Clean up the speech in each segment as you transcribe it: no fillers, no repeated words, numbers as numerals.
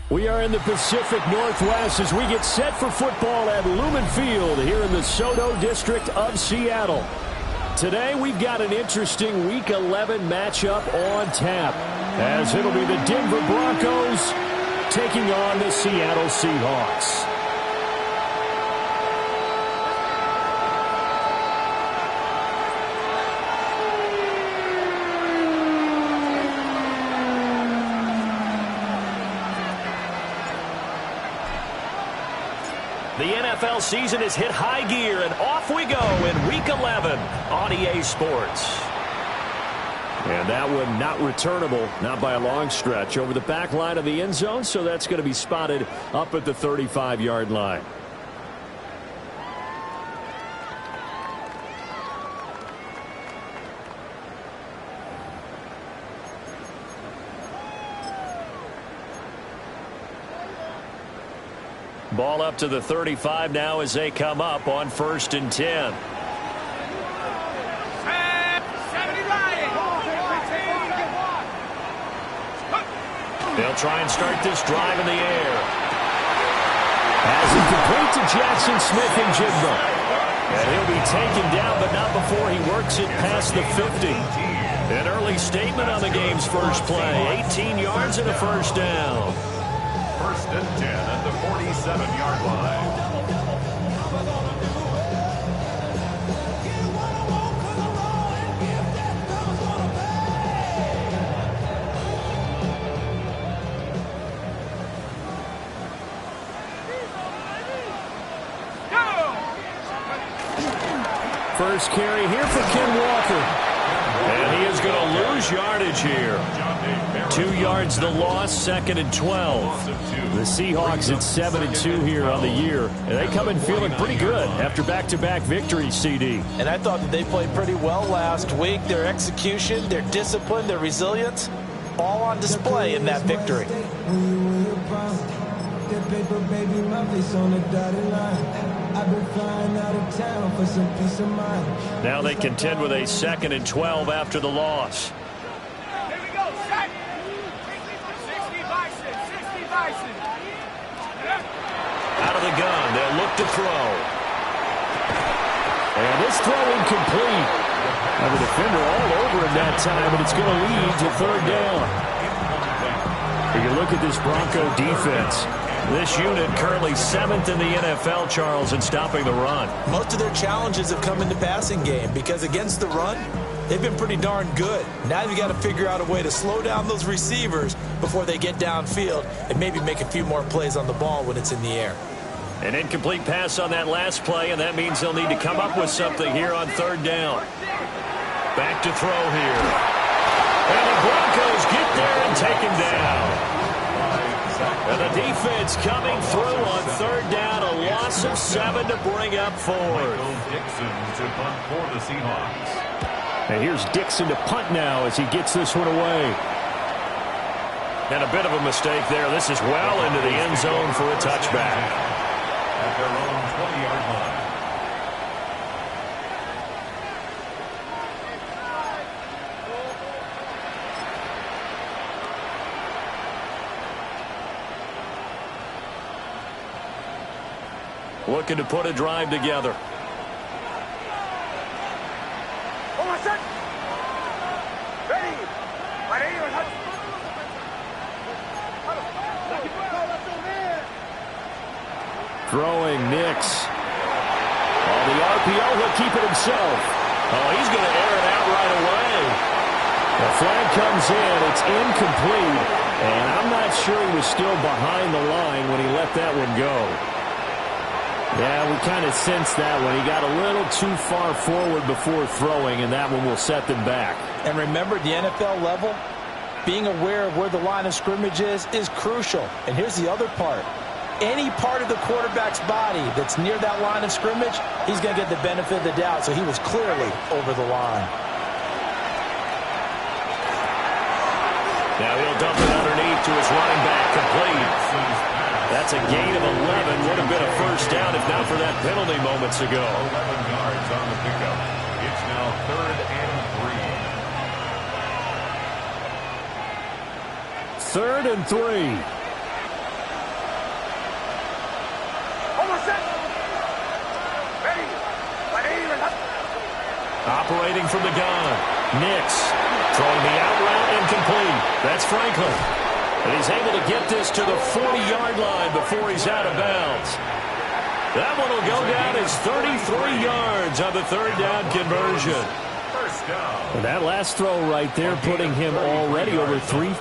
We are in the Pacific Northwest as we get set for football at Lumen Field here in the Soto District of Seattle. Today we've got an interesting Week 11 matchup on tap, as it'll be the Denver Broncos taking on the Seattle Seahawks. The NFL season has hit high gear, and off we go in Week 11 on EA Sports. And that one not returnable, not by a long stretch, over the back line of the end zone, so that's going to be spotted up at the 35-yard line. Ball up to the 35 now as they come up on 1st and 10. They'll try and start this drive in the air. As it complete to Jackson Smith-Njigba. And he'll be taken down, but not before he works it past the 50. An early statement on the game's first play. 18 yards and a first down. 1st and 10 at the 47-yard line. First carry here for Ken Walker. And he is going to lose yardage here. 2 yards the loss, 2nd and 12. The Seahawks at 7-2 here on the year. And they come in feeling pretty good after back-to-back victories, CD. And I thought that they played pretty well last week. Their execution, their discipline, their resilience, all on display in that victory. Now they contend with a 2nd and 12 after the loss. Here we go, set. 60 Bison, 60 Bison. Out of the gun, they'll look to throw. And this throw incomplete. Now the defender all over him that time, and it's going to lead to 3rd down. If you look at this Bronco defense, this unit currently 7th in the NFL, Charles, in stopping the run. Most of their challenges have come in the passing game because against the run, they've been pretty darn good. Now you've got to figure out a way to slow down those receivers before they get downfield and maybe make a few more plays on the ball when it's in the air. An incomplete pass on that last play, and that means they'll need to come up with something here on 3rd down. Back to throw here. And the Broncos get there and take him down. And the defense coming through on 3rd down, a loss of 7 to bring up 4. Dixon to punt for the Seahawks. And here's Dixon to punt now as he gets this one away. And a bit of a mistake there. This is well into the end zone for a touchback. At their own 20-yard line. Looking to put a drive together. Throwing Nix. Oh, the RPO, he'll keep it himself. Oh, he's going to air it out right away. The flag comes in. It's incomplete. And I'm not sure he was still behind the line when he let that one go. Yeah, we kind of sensed that one. He got a little too far forward before throwing, and that one will set them back. And remember, the NFL level, being aware of where the line of scrimmage is crucial. And here's the other part. Any part of the quarterback's body that's near that line of scrimmage, he's going to get the benefit of the doubt. So he was clearly over the line. Now he'll dump it underneath to his running back, complete. That's a gain of 11. Would have been a first down if not for that penalty moments ago. 11 yards on the pickup. It's now 3rd and 3. 3rd and 3. Operating from the gun. Nix throwing the out route incomplete. That's Franklin. And he's able to get this to the 40-yard line before he's out of bounds. That one will go down as 33 yards on the third down conversion. First down. And that last throw right there putting him already over 3.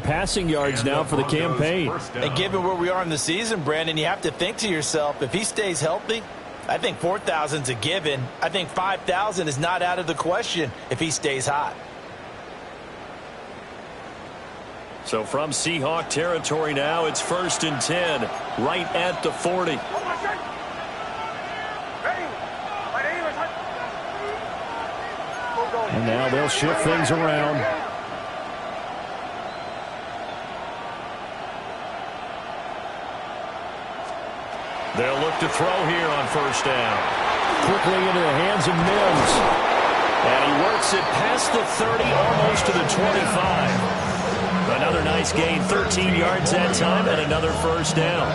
Passing yards now for the campaign. And given where we are in the season, Brandon, you have to think to yourself, if he stays healthy, I think 4,000 is a given. I think 5,000 is not out of the question if he stays hot. So from Seahawk territory now, it's 1st and 10, right at the 40. And now they'll shift things around. They'll look to throw here on 1st down. Quickly into the hands of Mims. And he works it past the 30, almost to the 25. Another nice gain, 13 yards that time, and another 1st down.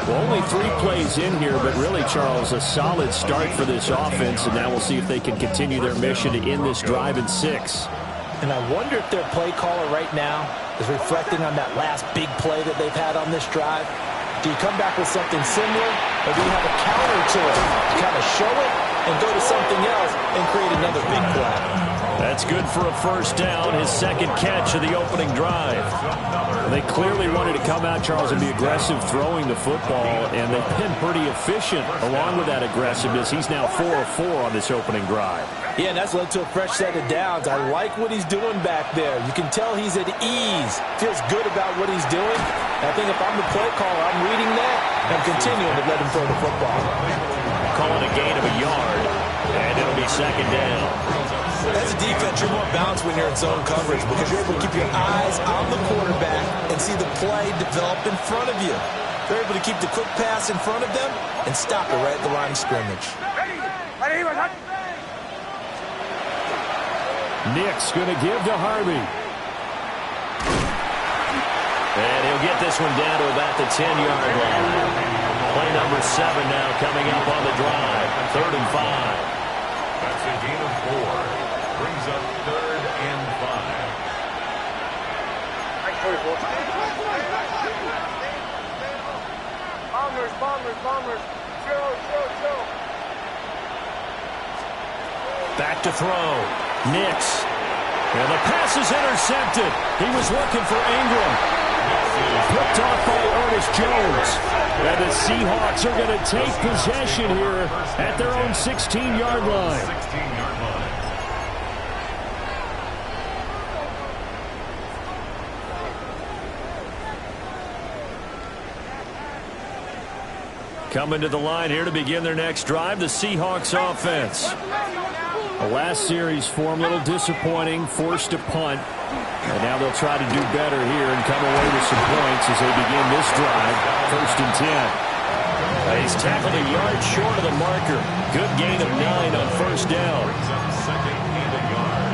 Well, only 3 plays in here, but really, Charles, a solid start for this offense, and now we'll see if they can continue their mission to end this drive in 6. And I wonder if their play caller right now is reflecting on that last big play that they've had on this drive. Do you come back with something similar, or do you have a counter to it? You kind of show it and go to something else and create another big play. That's good for a 1st down, his 2nd catch of the opening drive. They clearly wanted to come out, Charles, and be aggressive throwing the football, and they've been pretty efficient along with that aggressiveness. He's now 4 of 4 on this opening drive. Yeah, and that's led to a fresh set of downs. I like what he's doing back there. You can tell he's at ease, feels good about what he's doing. And I think if I'm the play caller, I'm reading that and continuing to let him throw the football. Calling a gain of a yard, and it'll be 2nd down. As a defense, you're more balanced when you're in zone coverage because you're able to keep your eyes on the quarterback and see the play develop in front of you. They're able to keep the quick pass in front of them and stop it right at the line of scrimmage. Nick's going to give to Harvey. And he'll get this one down to about the 10-yard line. Play number 7 now coming up on the drive. 3rd and 5. That's a gain of 4. Brings up 3rd and 5. Bombers. Chill. Back to throw. Nix. And the pass is intercepted. He was looking for Ingram. Picked off by Ernest Jones. And the Seahawks are going to take possession here at their own 16-yard line. 16-yard line. Coming to the line here to begin their next drive, the Seahawks offense. The last series for them, a little disappointing, forced a punt. And now they'll try to do better here and come away with some points as they begin this drive, 1st and 10. He's tackled a yard short of the marker. Good gain of 9 on 1st down. Brings up 2nd and a yard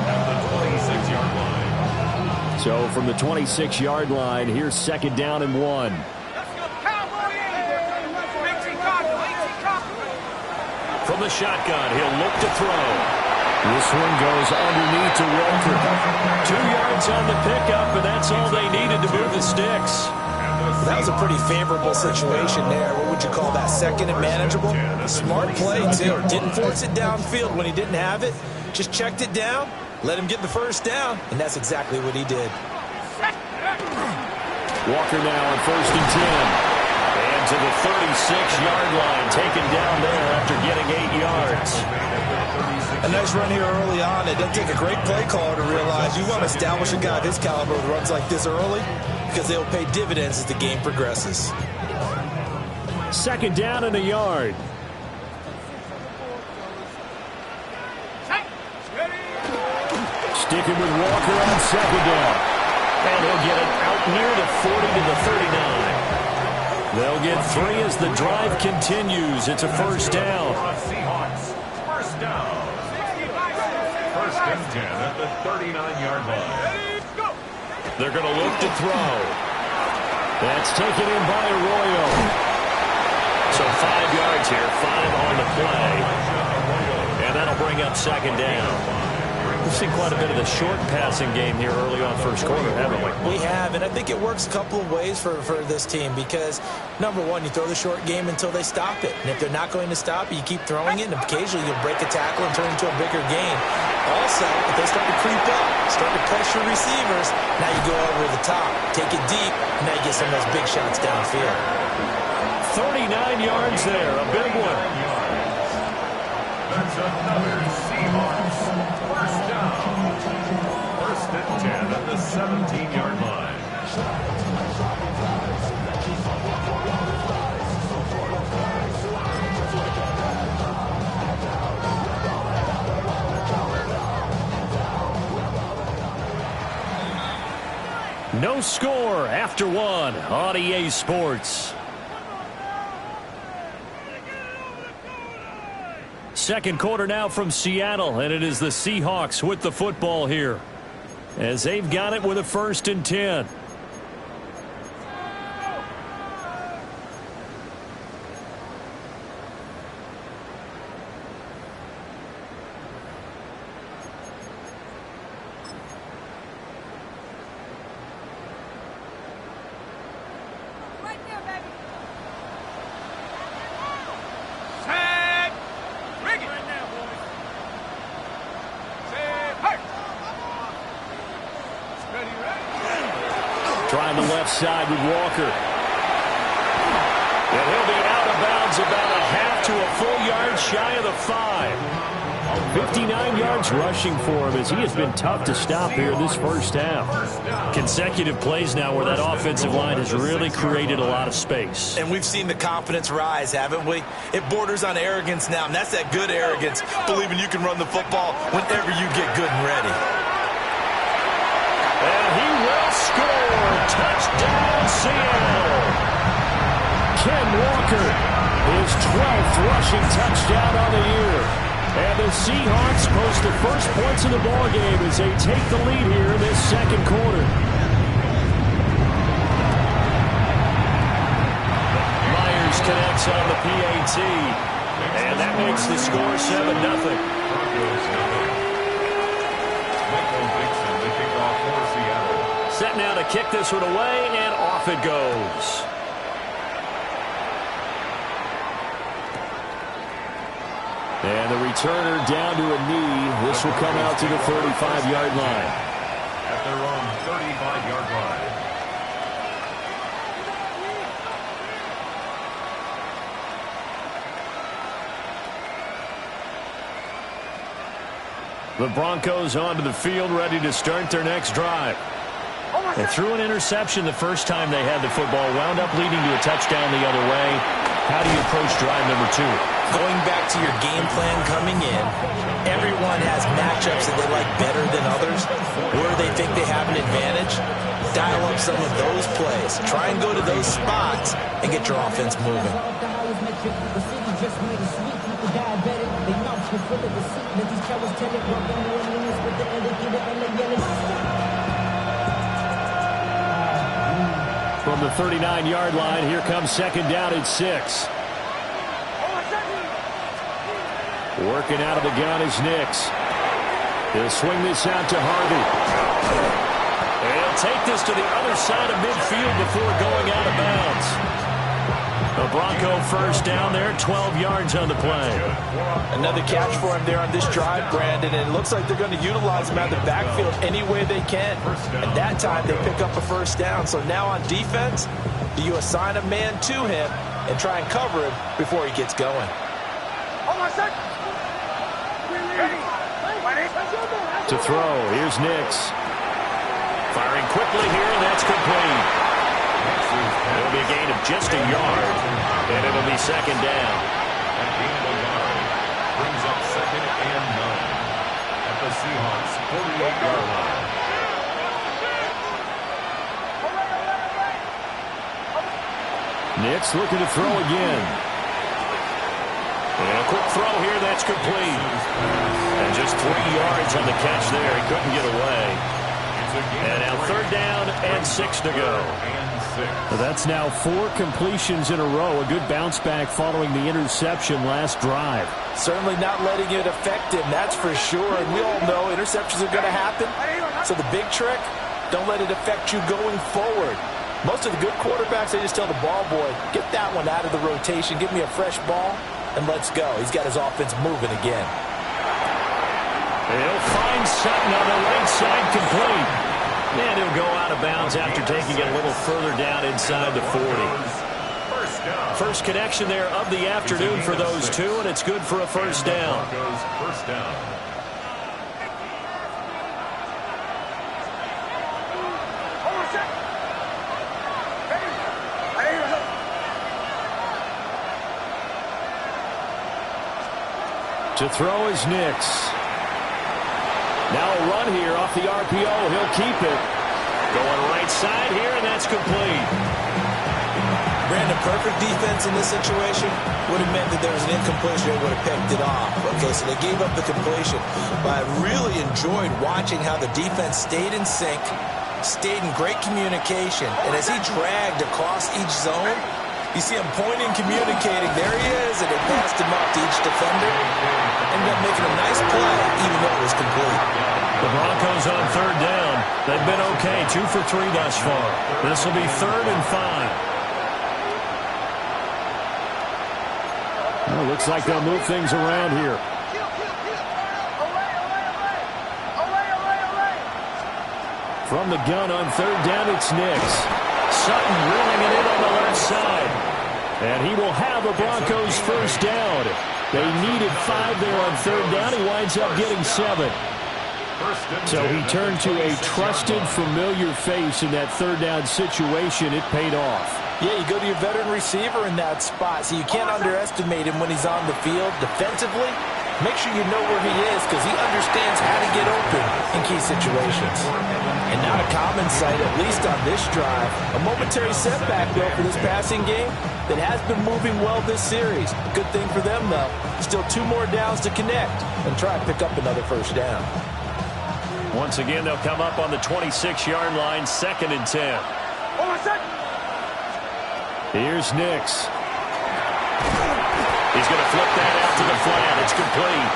at the 26-yard line. So from the 26-yard line, here's 2nd down and 1. From the shotgun, he'll look to throw. This one goes underneath to Walker. 2 yards on the pickup, and that's all they needed to move the sticks. And That was a pretty favorable situation there. What would you call that? Second and manageable? Smart play, too. Didn't force it downfield when he didn't have it. Just checked it down, let him get the first down, and that's exactly what he did. Walker now on 1st and 10. And to the 36-yard line, taken down there after getting 8 yards. A nice run here early on. It doesn't take a great play caller to realize you want to establish a guy of his caliber who runs like this early because they'll pay dividends as the game progresses. 2nd down and a yard. Sticking with Walker on 2nd down. And he'll get it out near the 40 to the 39. They'll get 3 as the drive continues. It's a 1st down. Seahawks, 1st down. 1st and 10 at the 39-yard line. They're going to look to throw. That's taken in by Arroyo. So 5 yards here, 5 on the play. And that'll bring up 2nd down. We've seen quite a bit of the short passing game here early on 1st quarter, haven't we? We have, and I think it works a couple of ways for this team because, number one, you throw the short game until they stop it. And if they're not going to stop it, you keep throwing it, and occasionally you'll break a tackle and turn it into a bigger gain. Also, if they start to creep up, start to pressure receivers, now you go over the top, take it deep, and now you get some of those big shots downfield. 39 yards there, a big one. That's another Seahawks 1st down. 1st and 10 at the 17-yard line. No score after 1 on EA Sports. 2nd quarter now from Seattle, and it is the Seahawks with the football here as they've got it with a 1st and 10. Trying the left side with Walker. And he'll be out of bounds about a half to a full yard shy of the 5. 59 yards rushing for him as he has been tough to stop here this 1st half. Consecutive plays now where that offensive line has really created a lot of space. And we've seen the confidence rise, haven't we? It borders on arrogance now, and that's that good arrogance, believing you can run the football whenever you get good and ready. And he will score. Touchdown, Seattle. Ken Walker, his 12th rushing touchdown on the year. And the Seahawks post the first points of the ballgame as they take the lead here in this 2nd quarter. Myers connects on the PAT. And that makes the score 7-0. Set now to kick this one away, and off it goes. And the returner down to a knee. This will come out to the 35-yard line. At their own 35-yard line. The Broncos onto the field, ready to start their next drive. They threw an interception the first time they had the football, wound up leading to a touchdown the other way. How do you approach drive number 2? Going back to your game plan coming in, everyone has matchups that they like better than others. Where they think they have an advantage, dial up some of those plays. Try and go to those spots and get your offense moving. From the 39-yard line, here comes 2nd down at 6. Working out of the gun is Nix. He'll swing this out to Harvey. And take this to the other side of midfield before going out of bounds. The Bronco first down there, 12 yards on the play. Another catch for him there on this drive, Brandon, and it looks like they're going to utilize him out of the backfield any way they can. At that time, they pick up a first down. So now on defense, do you assign a man to him and try and cover him before he gets going? To throw, here's Nix. Firing quickly here, and that's complete. It'll be a gain of just a yard, and it'll be second down. A gain of a yard brings up 2nd and 9 at the Seahawks' 48-yard line. Nix looking to throw again. And a quick throw here, that's complete. And just 3 yards on the catch there. He couldn't get away. And now 3rd down and 6 to go. That's now 4 completions in a row. A good bounce back following the interception last drive. Certainly not letting it affect him, that's for sure. And we all know interceptions are going to happen. So the big trick, don't let it affect you going forward. Most of the good quarterbacks, they just tell the ball boy, get that one out of the rotation, give me a fresh ball, and let's go. He's got his offense moving again. He'll find Sutton on the right side, complete. And he'll go out of bounds after taking it a little further down inside the 40. First connection there of the afternoon for those two, and it's good for a first down. First down. To throw is Nix. Now a run here off the RPO. He'll keep it. Going right side here, and that's complete. Brandon, perfect defense in this situation would have meant that there was an incompletion. They would have picked it off. Okay, so they gave up the completion. But I really enjoyed watching how the defense stayed in sync, stayed in great communication. And as he dragged across each zone, you see him pointing, communicating. There he is, and they passed him up to each defender. Ended up making a nice play, even though it was complete. The Broncos on 3rd down. They've been okay, 2 for 3 thus far. This will be 3rd and 5. Well, looks like they'll move things around here. From the gun on 3rd down, it's Nix. Sutton reeling it in on the left side. And he will have the Broncos first down. They needed 5 there on 3rd down. He winds up getting 7. So he turned to a trusted, familiar face in that 3rd down situation. It paid off. Yeah, you go to your veteran receiver in that spot, so you can't underestimate him when he's on the field defensively. Make sure you know where he is because he understands how to get open in key situations. And not a common sight, at least on this drive. A momentary setback, though, for this passing game that has been moving well this series. Good thing for them, though. Still 2 more downs to connect and try and pick up another first down. Once again, they'll come up on the 26-yard line, 2nd and 10. Here's Nix. He's going to flip that out to the flat. It's complete.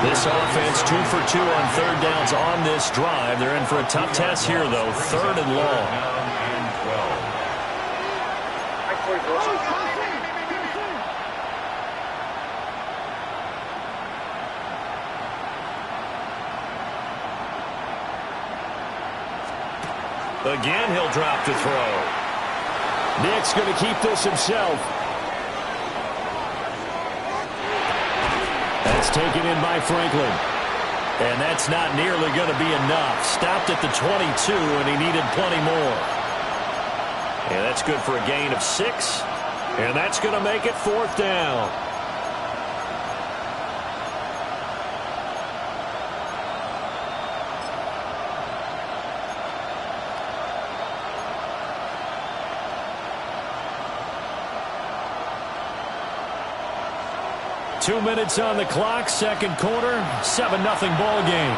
This offense 2 for 2 on 3rd downs on this drive. They're in for a tough test here, though. 3rd and long. Again, he'll drop to throw. Nick's going to keep this himself. That's taken in by Franklin. And that's not nearly going to be enough. Stopped at the 22, and he needed plenty more. And that's good for a gain of 6. And that's going to make it 4th down. Two minutes on the clock, 2nd quarter, 7-0 ball game.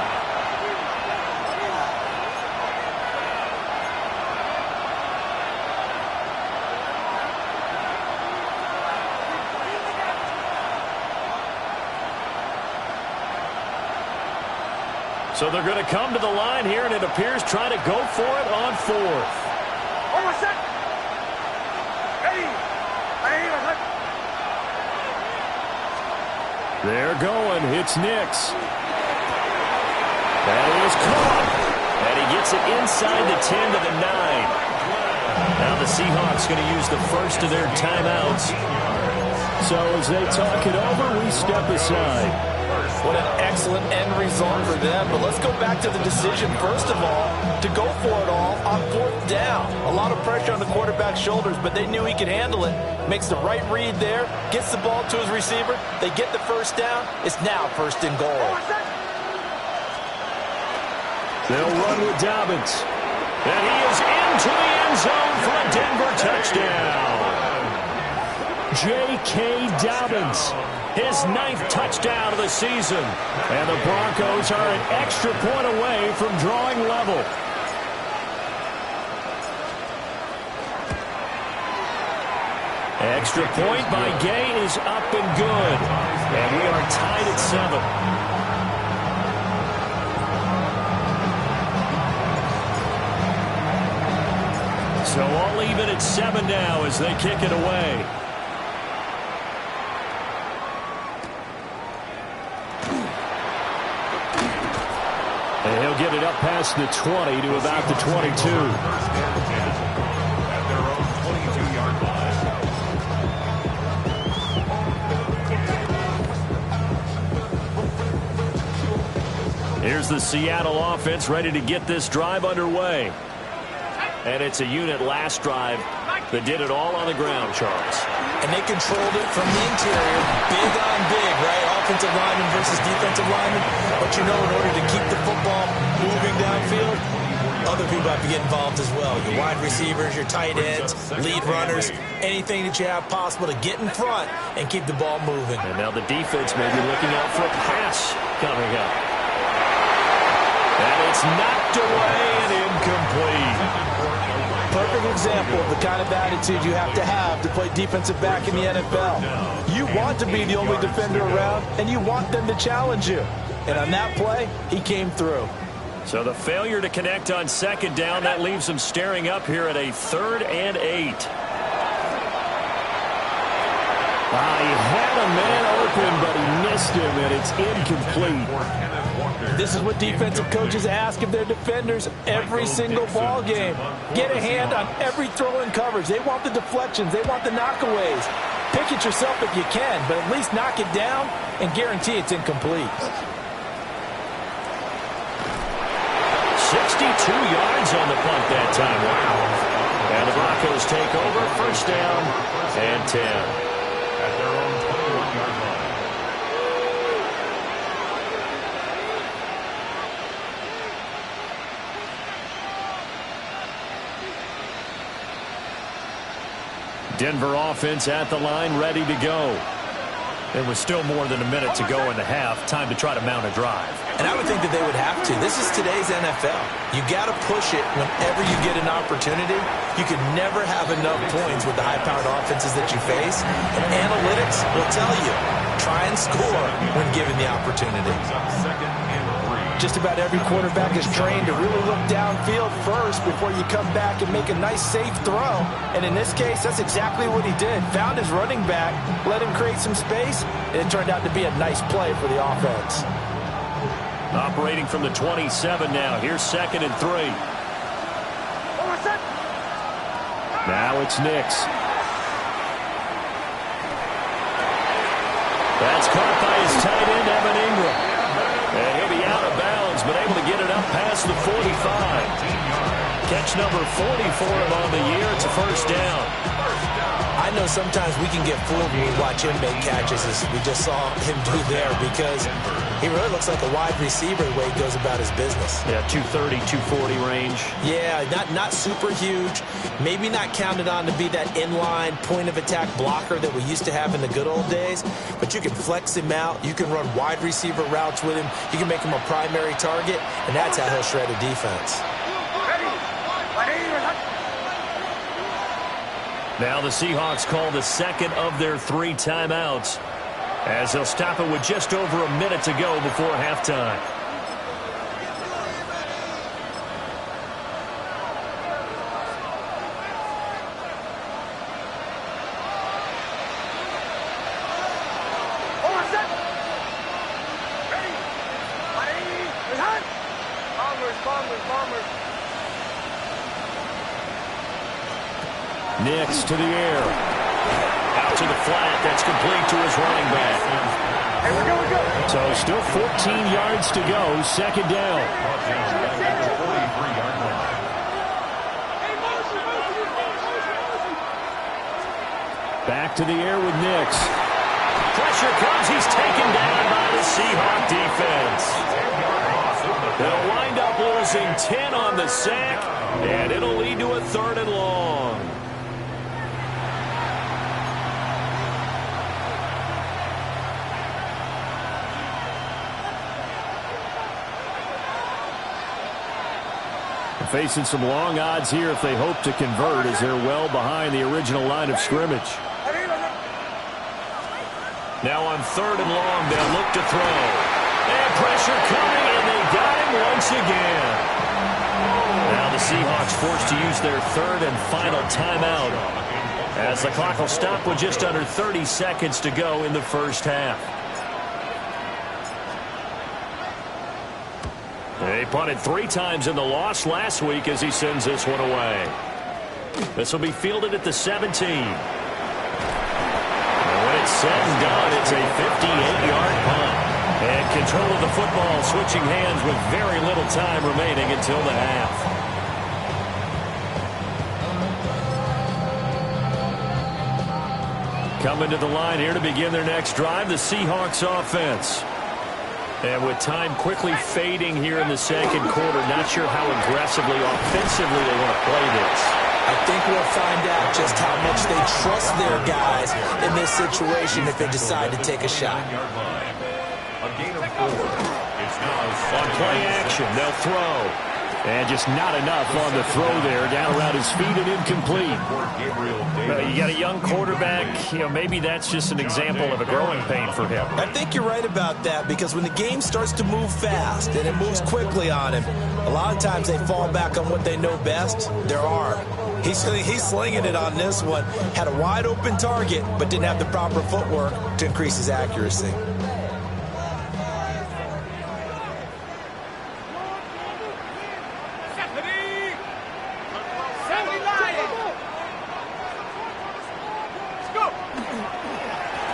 So they're going to come to the line here, and it appears trying to go for it on fourth. They're going. It's Nix. That is caught. And he gets it inside the 10 to the 9. Now the Seahawks going to use the first of their timeouts. So as they talk it over, we step aside. What an excellent end result for them. But let's go back to the decision, first of all, to go for it all on fourth down. A lot of pressure on the quarterback's shoulders, but they knew he could handle it. Makes the right read there, gets the ball to his receiver. They get the first down. It's now first and goal. They'll run with Dobbins. And he is into the end zone for a Denver touchdown. J.K. Dobbins, his 9th touchdown of the season. And the Broncos are an extra point away from drawing level. Extra point by Gay is up and good. And we are tied at 7. So all even at 7 now as they kick it away. And he'll get it up past the 20 to about the 22. At their own 22-yard line. Here's the Seattle offense ready to get this drive underway. And it's a unit last drive that did it all on the ground, Charles. And they controlled it from the interior, big on big, right? Offensive lineman versus defensive lineman. But you know, in order to keep the football moving downfield, other people have to get involved as well. Your wide receivers, your tight ends, lead runners, anything that you have possible to get in front and keep the ball moving. And now the defense may be looking out for a pass coming up. And it's knocked away and incomplete. Perfect example of the kind of attitude you have to play defensive back in the NFL. You want to be the only defender around, and you want them to challenge you. And on that play, he came through. So the failure to connect on second down, that leaves him staring up here at a 3rd and 8. He had a man open, but he missed him, and it's incomplete. This is what defensive coaches ask of their defenders every single ball game. Get a hand on every throw in coverage. They want the deflections. They want the knockaways. Pick it yourself if you can, but at least knock it down and guarantee it's incomplete. 62 yards on the punt that time. Wow. And the Broncos take over, first down and 10. At their own 21-yard line. Denver offense at the line, ready to go. There was still more than a minute to go in the half. Time to try to mount a drive. And I would think that they would have to. This is today's NFL. You got to push it whenever you get an opportunity. You can never have enough points with the high-powered offenses that you face. And analytics will tell you, try and score when given the opportunity. Second and 3. Just about every quarterback is trained to really look downfield first before you come back and make a nice, safe throw. And in this case, that's exactly what he did. Found his running back, let him create some space, and it turned out to be a nice play for the offense. Operating from the 27 now. Here's 2nd and 3. Now it's Nix. That's caught by his tight end, Evan Ingram. And he'll be out of bounds, but able to get it up past the 45. Catch number 40 for him on the year. It's a first down. I know sometimes we can get fooled when we watch him make catches, as we just saw him do there, because he really looks like a wide receiver the way he goes about his business. Yeah, 230, 240 range. Yeah, not super huge. Maybe not counted on to be that inline point-of-attack blocker that we used to have in the good old days, but you can flex him out. You can run wide receiver routes with him. You can make him a primary target, and that's how he'll shred a defense. Now the Seahawks call the second of their 3 timeouts, as they'll stop it with just over a minute to go before halftime. Nix to the air. Out to the flat. That's complete to his running back. Hey, we're good. So still 14 yards to go. Second down. Back to the air with Nix. Pressure comes. He's taken down by the Seahawk defense. They'll wind up losing 10 on the sack, and it'll lead to a 3rd and long. Facing some long odds here if they hope to convert, as they're well behind the original line of scrimmage. Now on 3rd and long, they'll look to throw. And pressure coming, and they got him once again. Now the Seahawks forced to use their 3rd and final timeout, as the clock will stop with just under 30 seconds to go in the first half. They punted 3 times in the loss last week as he sends this one away. This will be fielded at the 17. And when it's said and done, it's a 58-yard punt. And control of the football switching hands with very little time remaining until the half. Coming to the line here to begin their next drive, the Seahawks offense. And with time quickly fading here in the second quarter, not sure how aggressively, offensively they want to play this. I think we'll find out just how much they trust their guys in this situation if they decide to take a shot. A gain of 4. It's now on play action, they'll throw. And just not enough on the throw there. Down around his feet and incomplete. You got a young quarterback. Maybe that's just an example of a growing pain for him. I think you're right about that, because when the game starts to move fast and it moves quickly on him, a lot of times they fall back on what they know best, their arm. He's slinging it on this one. Had a wide open target, but didn't have the proper footwork to increase his accuracy.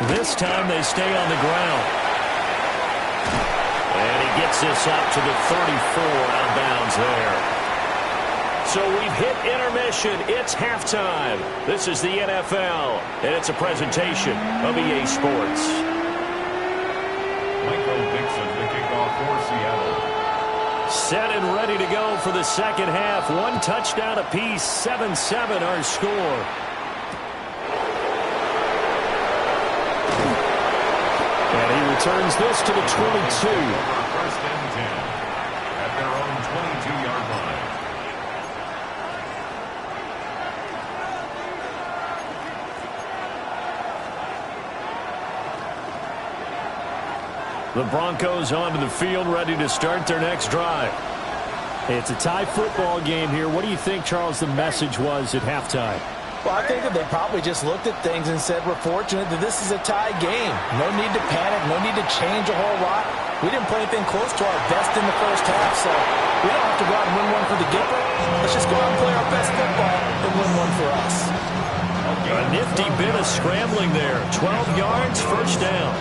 This time they stay on the ground. And he gets this up to the 34 out of bounds there. So we've hit intermission. It's halftime. This is the NFL, and it's a presentation of EA Sports. Michael Dixon, the kickoff for Seattle. Set and ready to go for the second half. 1 touchdown apiece, 7-7 our score. And he returns this to the 22. First and 10 at their own 22-yard line. The Broncos onto the field, ready to start their next drive. It's a tie football game here. What do you think, Charles, the message was at halftime? Well, I think that they probably just looked at things and said, we're fortunate that this is a tie game. No need to panic, no need to change a whole lot. We didn't play anything close to our best in the first half, so we don't have to go out and win one for the Gipper. Let's just go out and play our best football and win one for us. A nifty bit of scrambling there. 12 yards, first down.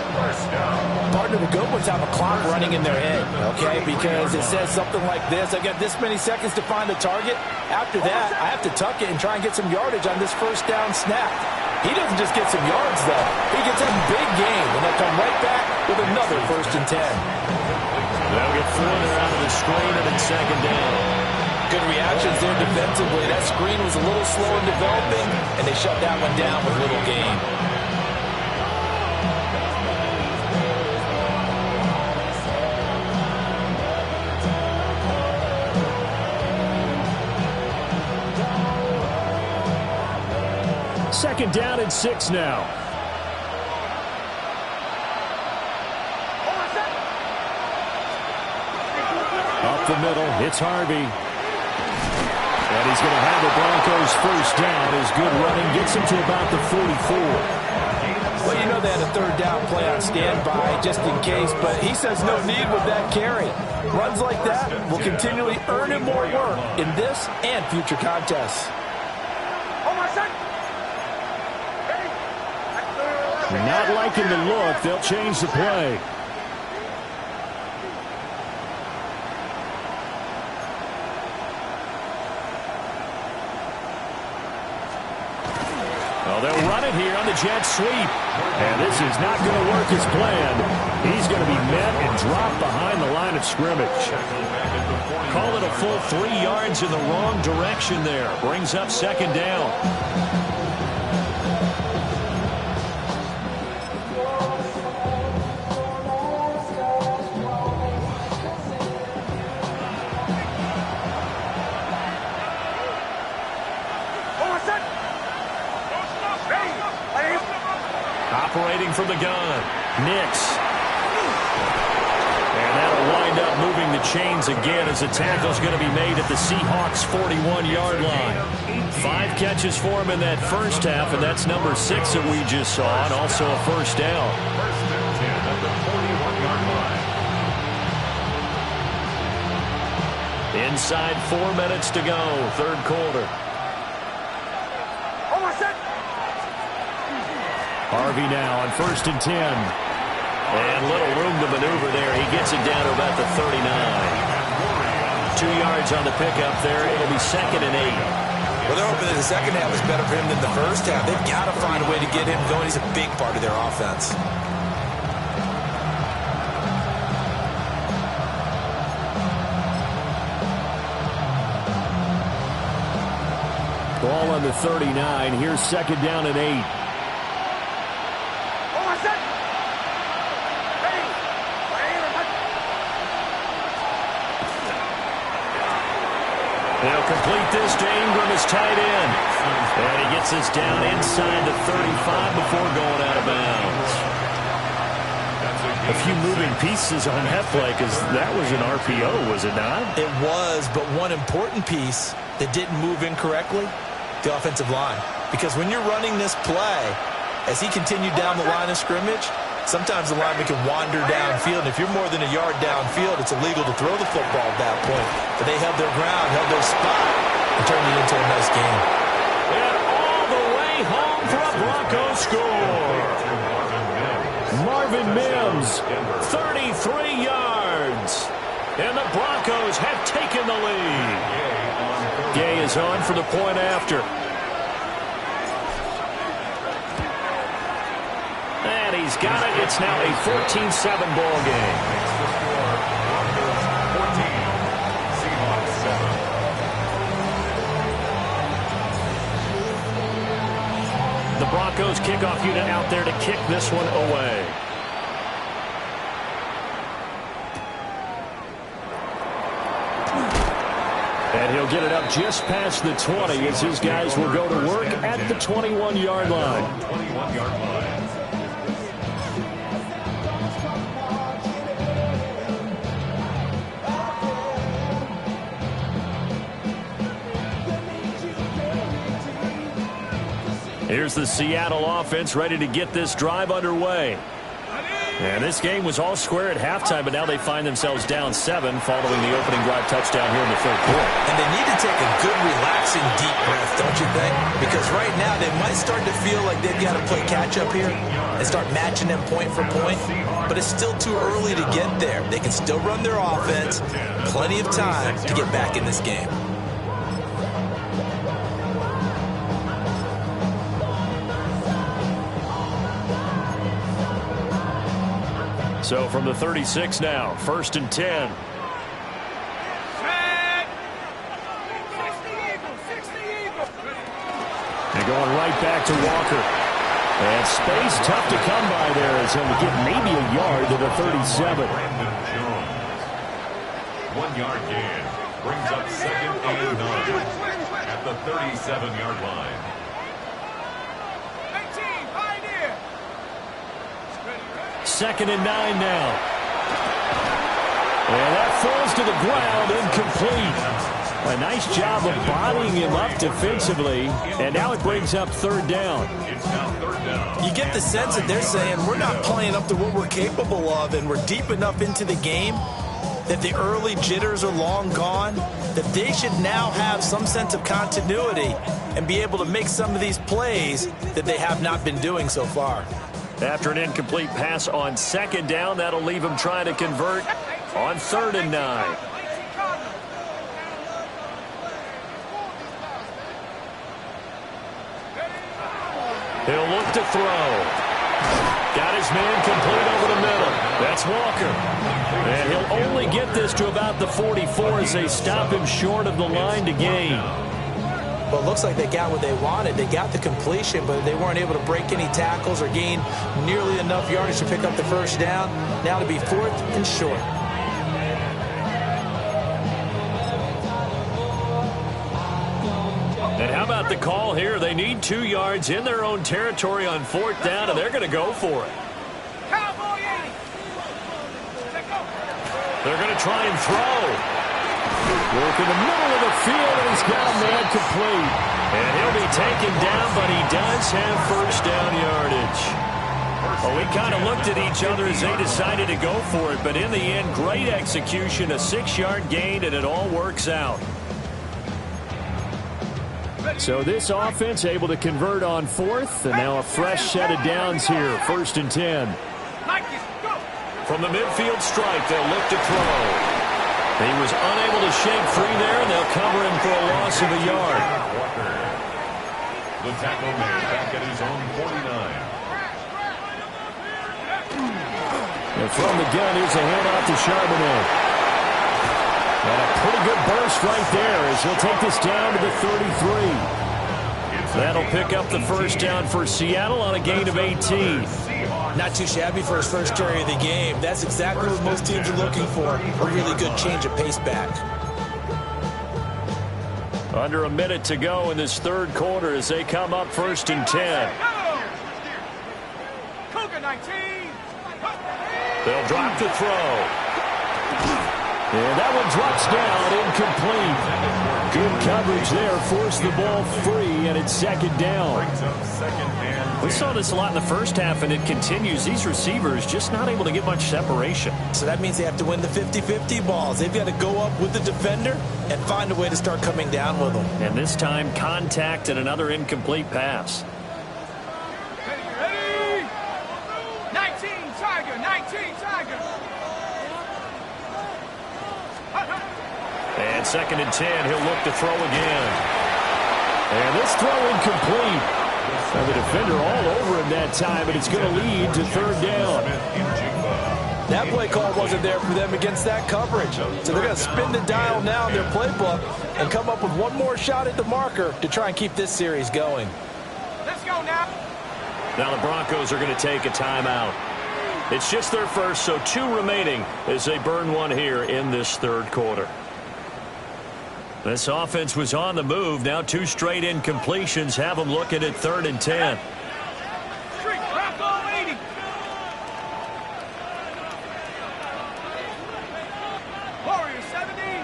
Partner, the good ones have a clock running in their head, okay? Because it says something like this. I got this many seconds to find a target. After that, I have to tuck it and try and get some yardage on this first down snap. He doesn't just get some yards, though. He gets a big gain, and they'll come right back with another 1st and 10. They'll get further out of the screen, and it's second down. Good reactions there defensively. That screen was a little slow in developing, and they shut that one down with little gain. Second down and 6 now. Up the middle, it's Harvey. And he's going to have the Broncos first down. His good running gets him to about the 44. Well, know they had a third down play on standby just in case, but he says no need with that carry. Runs like that will continually earn him more work in this and future contests. Not liking the look. They'll change the play. Well, they'll run it here on the jet sweep. And this is not going to work as planned. He's going to be met and dropped behind the line of scrimmage. Call it a full 3 yards in the wrong direction there. Brings up second down. Operating from the gun, Nix. And that'll wind up moving the chains again as the tackle's going to be made at the Seahawks' 41-yard line. 5 catches for him in that first half, and that's number 6 that we just saw, and also a first down. First and 10 at the 41-yard line. Inside 4 minutes to go, third quarter. Harvey now on first and 10. And little room to maneuver there. He gets it down to about the 39. 2 yards on the pickup there. It'll be second and 8. Well, they're hoping that the second half is better for him than the first half. They've got to find a way to get him going. He's a big part of their offense. Ball on the 39. Here's second down and 8. They'll complete this to Ingram as tight end. And he gets us down inside the 35 before going out of bounds. A few moving pieces on that play because that was an RPO, was it not? It was, but one important piece that didn't move incorrectly, the offensive line. Because when you're running this play, as he continued down the line of scrimmage, sometimes the lineman can wander downfield, and if you're more than a yard downfield, it's illegal to throw the football at that point. But they held their ground, held their spot, and turned it into a nice game. And all the way home for a Broncos score. Marvin Mims, 33 yards. And the Broncos have taken the lead. Gay is on for the point after. And he's got it. It's now a 14-7 ball game. 14, Seahawks 7. The Broncos kickoff unit out there to kick this one away. And he'll get it up just past the 20 as his guys will go to work at the 21-yard line. 21-yard line. Here's the Seattle offense ready to get this drive underway. And this game was all square at halftime, but now they find themselves down 7 following the opening drive touchdown here in the third quarter. And they need to take a good, relaxing, deep breath, don't you think? Because right now they might start to feel like they've got to play catch-up here and start matching them point for point. But it's still too early to get there. They can still run their offense. Plenty of time to get back in this game. So from the 36 now, first and 10. Set. 60 Eagles. They're going right back to Walker. And space tough to come by there as he'll get maybe a yard to the 37. 1 yard gain. Brings up second and 9 at the 37-yard line. 18, Pioneer. Second and 9 now. And that falls to the ground, incomplete. A nice job of bodying him up defensively, and now it brings up third down. It's now third down. You get the sense that they're saying we're not playing up to what we're capable of, and we're deep enough into the game that the early jitters are long gone, that they should now have some sense of continuity and be able to make some of these plays that they have not been doing so far. After an incomplete pass on second down, that'll leave him trying to convert on 3rd and 9. He'll look to throw. Got his man complete over the middle. That's Walker. And he'll only get this to about the 44 as they stop him short of the line to gain. Well, it looks like they got what they wanted. They got the completion, but they weren't able to break any tackles or gain nearly enough yardage to pick up the first down. Now to be 4th and short. And how about the call here? They need 2 yards in their own territory on 4th down, and they're going to go for it. Cowboy 80. They're going to try and throw. Work in the middle of the field, and he's got a man complete. And he'll be taken down, but he does have first down yardage. Well, we kind of looked at each other as they decided to go for it, but in the end, great execution, a 6-yard gain, and it all works out. So this offense able to convert on 4th, and now a fresh set of downs here, 1st and 10. From the midfield strike, they'll look to throw. He was unable to shake free there, and they'll cover him for a loss of a yard. The tackle made back at his own 49. And from the gun, here's a handoff to Charbonnet. And a pretty good burst right there as he'll take this down to the 33. That'll pick up the first down for Seattle on a gain of 18. Not too shabby for his first carry of the game. That's exactly what most teams are looking for, a really good change of pace back. Under a minute to go in this 3rd quarter as they come up 1st and 10. Cougar 19. They'll drop the throw. And that one drops down, incomplete. Good coverage there, forced the ball free, and it's 2nd down. We saw this a lot in the first half, and it continues. These receivers just not able to get much separation. So that means they have to win the 50-50 balls. They've got to go up with the defender and find a way to start coming down with them. And this time, contact and another incomplete pass. Ready? 19 Tiger, 19 Tiger. And 2nd and 10, he'll look to throw again. And this throw incomplete. And the defender all over him that time, and it's going to lead to 3rd down. That play call wasn't there for them against that coverage. So they're going to spin the dial now in their playbook and come up with one more shot at the marker to try and keep this series going. Let's go now. Now the Broncos are going to take a timeout. It's just their first, so 2 remaining as they burn one here in this 3rd quarter. This offense was on the move. Now 2 straight incompletions have them looking at 3rd and 10. Street, Bronco 80. Warrior 70.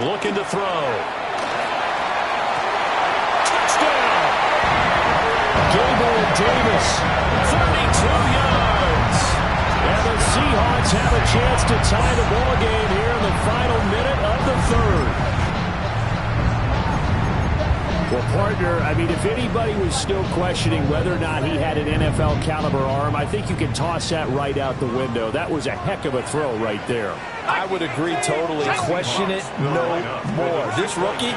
Looking to throw. Touchdown! Gabriel Davis, 32 yards. and the Seahawks have a chance to tie the ball game here in the final minute of the 3rd. Well, partner, I mean, if anybody was still questioning whether or not he had an NFL caliber arm, I think you can toss that right out the window. That was a heck of a throw right there. I would agree totally. Question it no more. This rookie,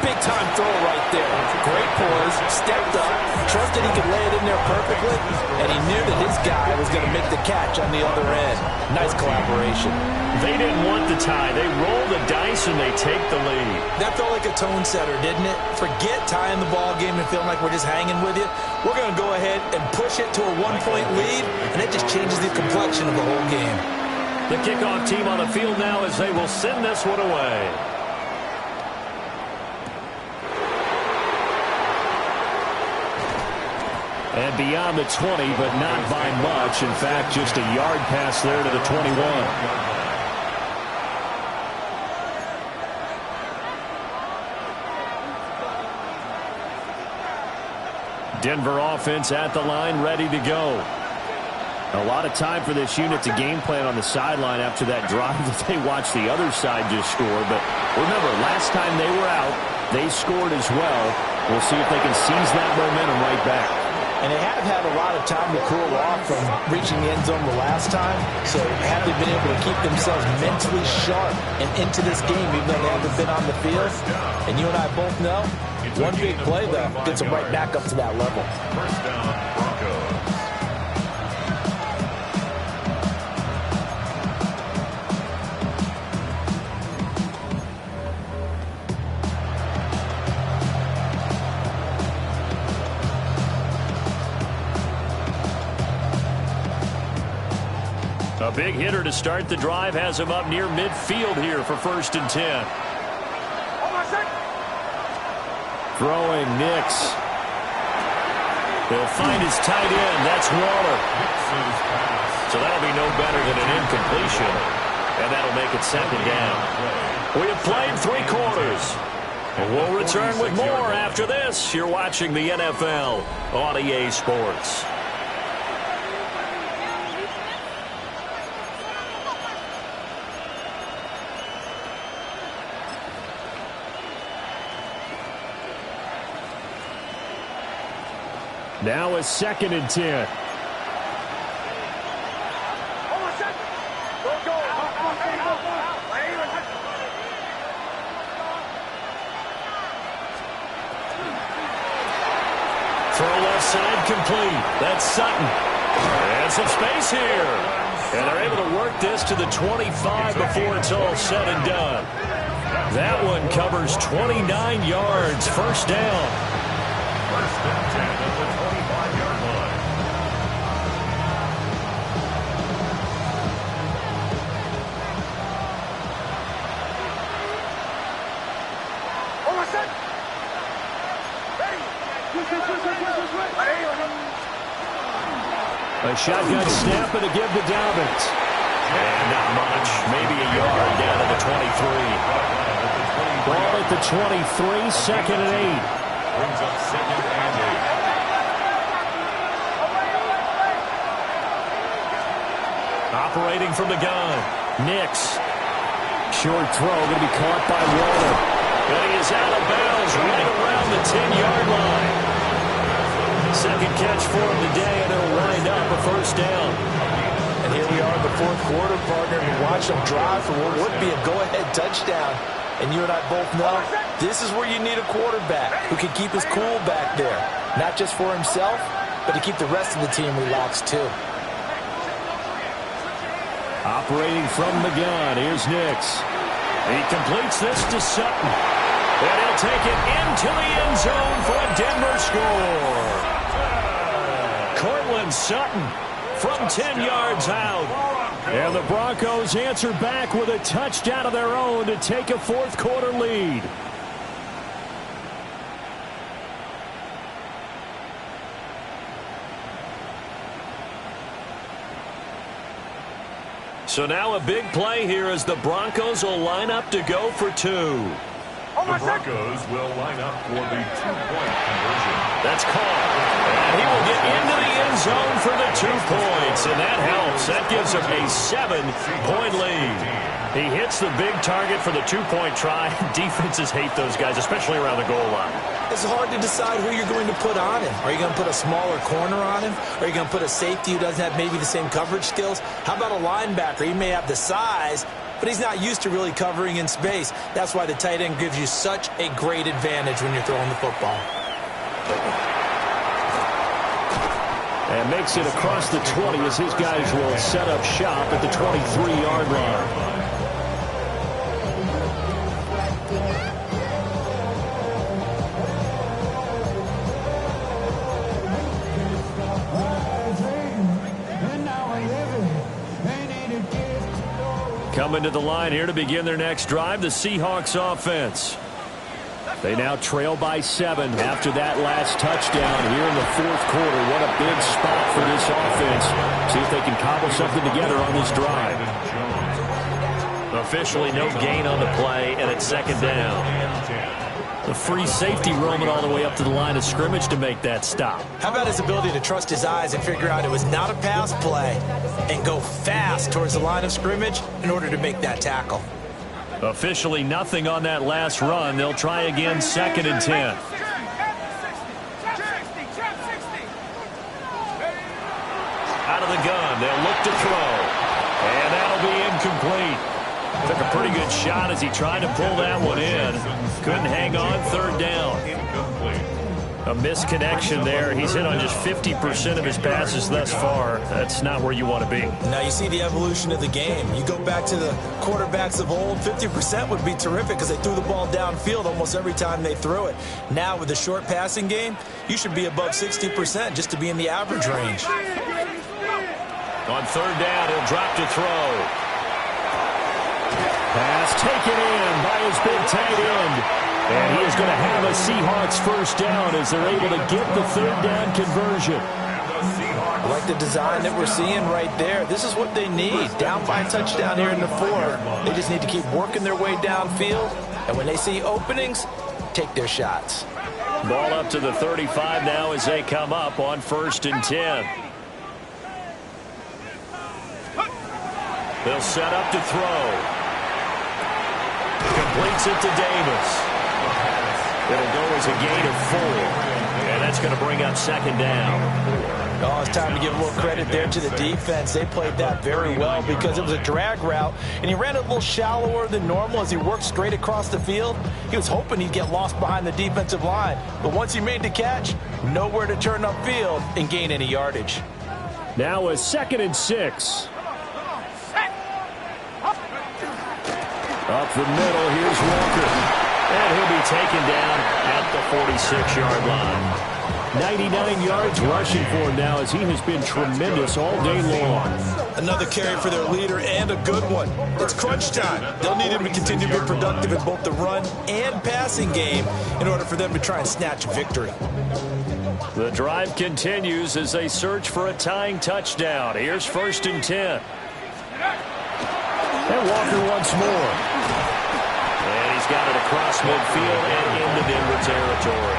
big-time throw right there. Great poise, stepped up, trusted he could lay it in there perfectly, and he knew that his guy was going to make the catch on the other end. Nice collaboration. They didn't want the tie. They roll the dice and they take the lead. That felt like a tone setter, didn't it? Forget tying the ball game and feeling like we're just hanging with you. We're going to go ahead and push it to a one-point lead, and it just changes the complexion of the whole game. The kickoff team on the field now as they will send this one away. And beyond the 20, but not by much. In fact, just a yard pass there to the 21. Denver offense at the line, ready to go. A lot of time for this unit to game plan on the sideline after that drive that they watched the other side just score. But remember, last time they were out, they scored as well. We'll see if they can seize that momentum right back. And they have had a lot of time to cool off from reaching the end zone the last time. So have they been able to keep themselves mentally sharp and into this game, even though they haven't been on the field? And you and I both know, one big play, though, gets them right back up to that level. First down, Broncos. A big hitter to start the drive has him up near midfield here for 1st and 10. Throwing Nix. He'll find his tight end. That's Waller. So that'll be no better than an incompletion. And that'll make it 2nd down. We have played 3 quarters. And we'll return with more after this. You're watching the NFL on EA Sports. Now a 2nd and 10. Throw left side complete. That's Sutton. And some space here. And they're able to work this to the 25 before it's all said and done. That one covers 29 yards. 1st down. 1st and 10 at the 25-yard line. A shotgun snap and a give to Dobbins. And not much. Maybe a yard down to the 23. Ball at the 23, 2nd and 8. Brings up 2nd and 8. Operating from the gun. Nix. Short throw going to be caught by Waller. And he is out of bounds right around the 10-yard line. 2nd catch for him today, and it'll wind up a 1st down. And here we are in the 4th quarter, partner, and watch them drive for what would be a go-ahead touchdown. And you and I both know this is where you need a quarterback who can keep his cool back there. Not just for himself, but to keep the rest of the team relaxed too. Operating from the gun, here's Nix. He completes this to Sutton. And he'll take it into the end zone for a Denver score. Cortland Sutton from 10 yards out. And the Broncos answer back with a touchdown of their own to take a 4th quarter lead. So now a big play here as the Broncos will line up to go for 2. The Broncos will line up for the 2-point conversion. That's caught. And he will get into the end zone for the 2 points. And that helps. That gives him a 7-point lead. He hits the big target for the 2-point try. Defenses hate those guys, especially around the goal line. It's hard to decide who you're going to put on him. Are you going to put a smaller corner on him? Are you going to put a safety who doesn't have maybe the same coverage skills? How about a linebacker? He may have the size, but he's not used to really covering in space. That's why the tight end gives you such a great advantage when you're throwing the football. And makes it across the 20 as his guys will set up shop at the 23-yard line. Coming to the line here to begin their next drive, the Seahawks offense. They now trail by 7 after that last touchdown here in the 4th quarter. What a big spot for this offense. See if they can cobble something together on this drive. Officially no gain on the play, and it's 2nd down. The free safety roaming all the way up to the line of scrimmage to make that stop. How about his ability to trust his eyes and figure out it was not a pass play and go fast towards the line of scrimmage in order to make that tackle? Officially nothing on that last run. They'll try again, 2nd and 10. Out of the gun, they'll look to throw. And that'll be incomplete. Took a pretty good shot as he tried to pull that one in. Couldn't hang on, 3rd down. A misconnection there. He's hit on just 50% of his passes thus far. That's not where you want to be. Now you see the evolution of the game. You go back to the quarterbacks of old, 50% would be terrific because they threw the ball downfield almost every time they threw it. Now with the short passing game, you should be above 60% just to be in the average range. On 3rd down, he'll drop to throw. Pass taken in by his big tight end. And he is going to have a Seahawks 1st down as they're able to get the 3rd down conversion. I like the design that we're seeing right there. This is what they need. Down by a touchdown here in the 4th. They just need to keep working their way downfield. And when they see openings, take their shots. Ball up to the 35 now as they come up on 1st and 10. They'll set up to throw. Completes it to Davis. It'll go as a gain of 4. And that's going to bring up 2nd down. Oh, it's time to give a little credit there to the defense. They played that very well because it was a drag route, and he ran it a little shallower than normal as he worked straight across the field. He was hoping he'd get lost behind the defensive line, but once he made the catch, nowhere to turn upfield and gain any yardage. Now a 2nd and 6. Up the middle, here's Walker. And he'll be taken down at the 46-yard line. 99 yards rushing for him now as he has been tremendous all day long. Another carry for their leader and a good one. It's crunch time. They'll need him to continue to be productive in both the run and passing game in order for them to try and snatch a victory. The drive continues as they search for a tying touchdown. Here's 1st and 10. And Walker once more. And he's got it across midfield and into Denver territory.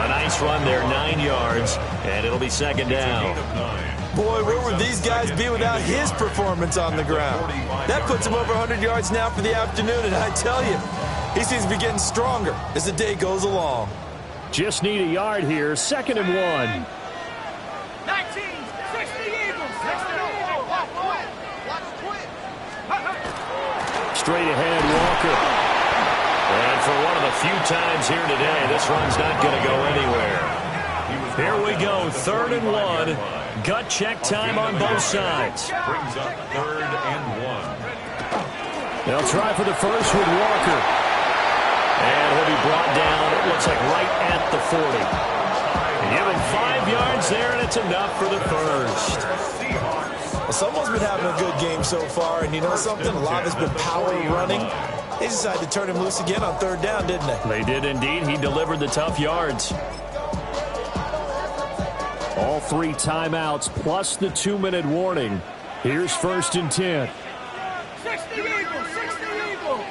A nice run there, 9 yards, and it'll be 2nd down. Boy, where would these guys be without his performance on the ground? That puts him over 100 yards now for the afternoon, and I tell you, he seems to be getting stronger as the day goes along. Just need a yard here, 2nd and 1. 19, 60 Eagles, 60 Straight ahead, Walker. And for one of the few times here today, this run's not going to go anywhere. Here we go, 3rd and 1. Gut check time on both sides. Brings up 3rd and 1. They'll try for the first with Walker. And he'll be brought down, it looks like right at the 40. Give him 5 yards there, and it's enough for the first. Well, someone's been having a good game so far, and you know something? A lot has been power running. They decided to turn him loose again on 3rd down, didn't they? They did indeed. He delivered the tough yards. All 3 timeouts plus the 2-minute warning. Here's 1st and 10. 60 Eagles, 60 Eagles.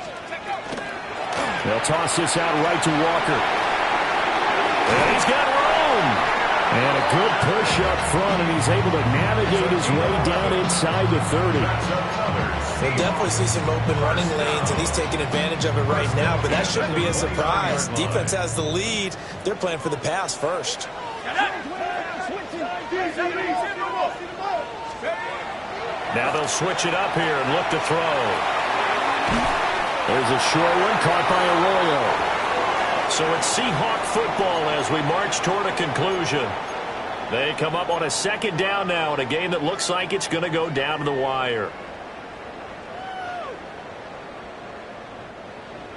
They'll toss this out right to Walker. And he's got room. And a good push up front, and he's able to navigate his way down inside the 30. We'll definitely see some open running lanes, and he's taking advantage of it right now, but that shouldn't be a surprise. Defense has the lead. They're playing for the pass first. Now they'll switch it up here and look to throw. There's a short one caught by Arroyo. So it's Seahawk football as we march toward a conclusion. They come up on a 2nd down now in a game that looks like it's going to go down to the wire.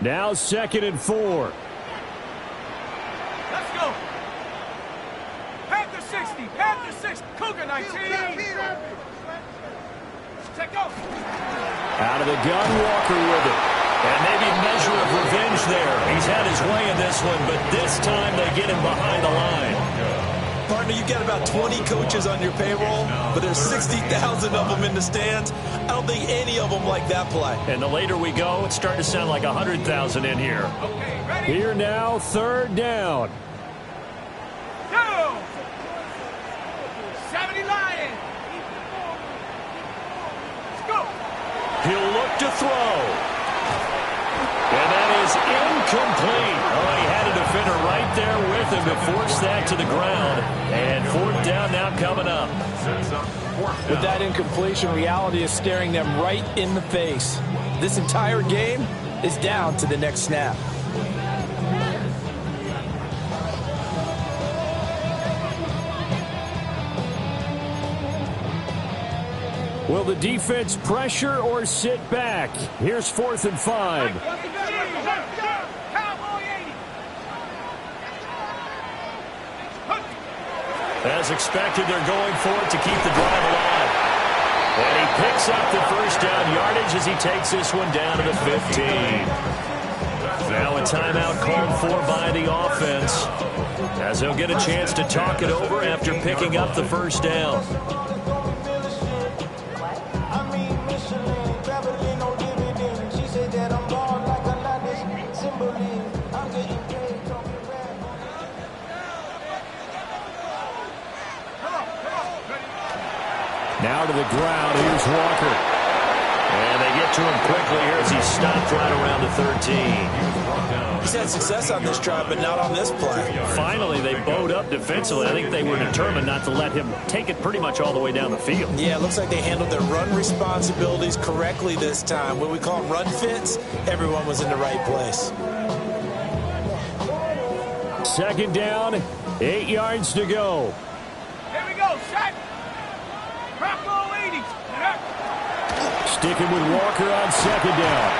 Now 2nd and 4. Let's go. Panther 60, Panther 60, Cougar 19. Check go. Out of the gun, Walker with it. And maybe a measure of revenge there. He's had his way in this one, but this time they get him behind the line. Partner, Owner, you've got about 20 coaches on your payroll, but there's 60,000 of them in the stands. I don't think any of them like that play. And the later we go, it's starting to sound like 100,000 in here. Okay, ready? Here now, third down. 70 Lions. Let's go. He'll look to throw. And that is incomplete. Oh, he had a defender right there with him to force that to the ground. And fourth down now coming up. With that incompletion, reality is staring them right in the face. This entire game is down to the next snap. Will the defense pressure or sit back? Here's 4th and 5. Cowboy 80. As expected, they're going for it to keep the drive alive. And he picks up the first down yardage as he takes this one down to the 15. Now a timeout called for by the offense, as they'll get a chance to talk it over after picking up the first down. Now to the ground. Here's Walker. And they get to him quickly here as he stopped right around the 13. He's had success on this drive, but not on this play. Finally, they bowed up defensively. I think they were determined not to let him take it pretty much all the way down the field. Yeah, it looks like they handled their run responsibilities correctly this time. When we call them run fits, everyone was in the right place. Second down, 8 yards to go. Here we go, set. Bronco 80. Sticking with Walker on second down.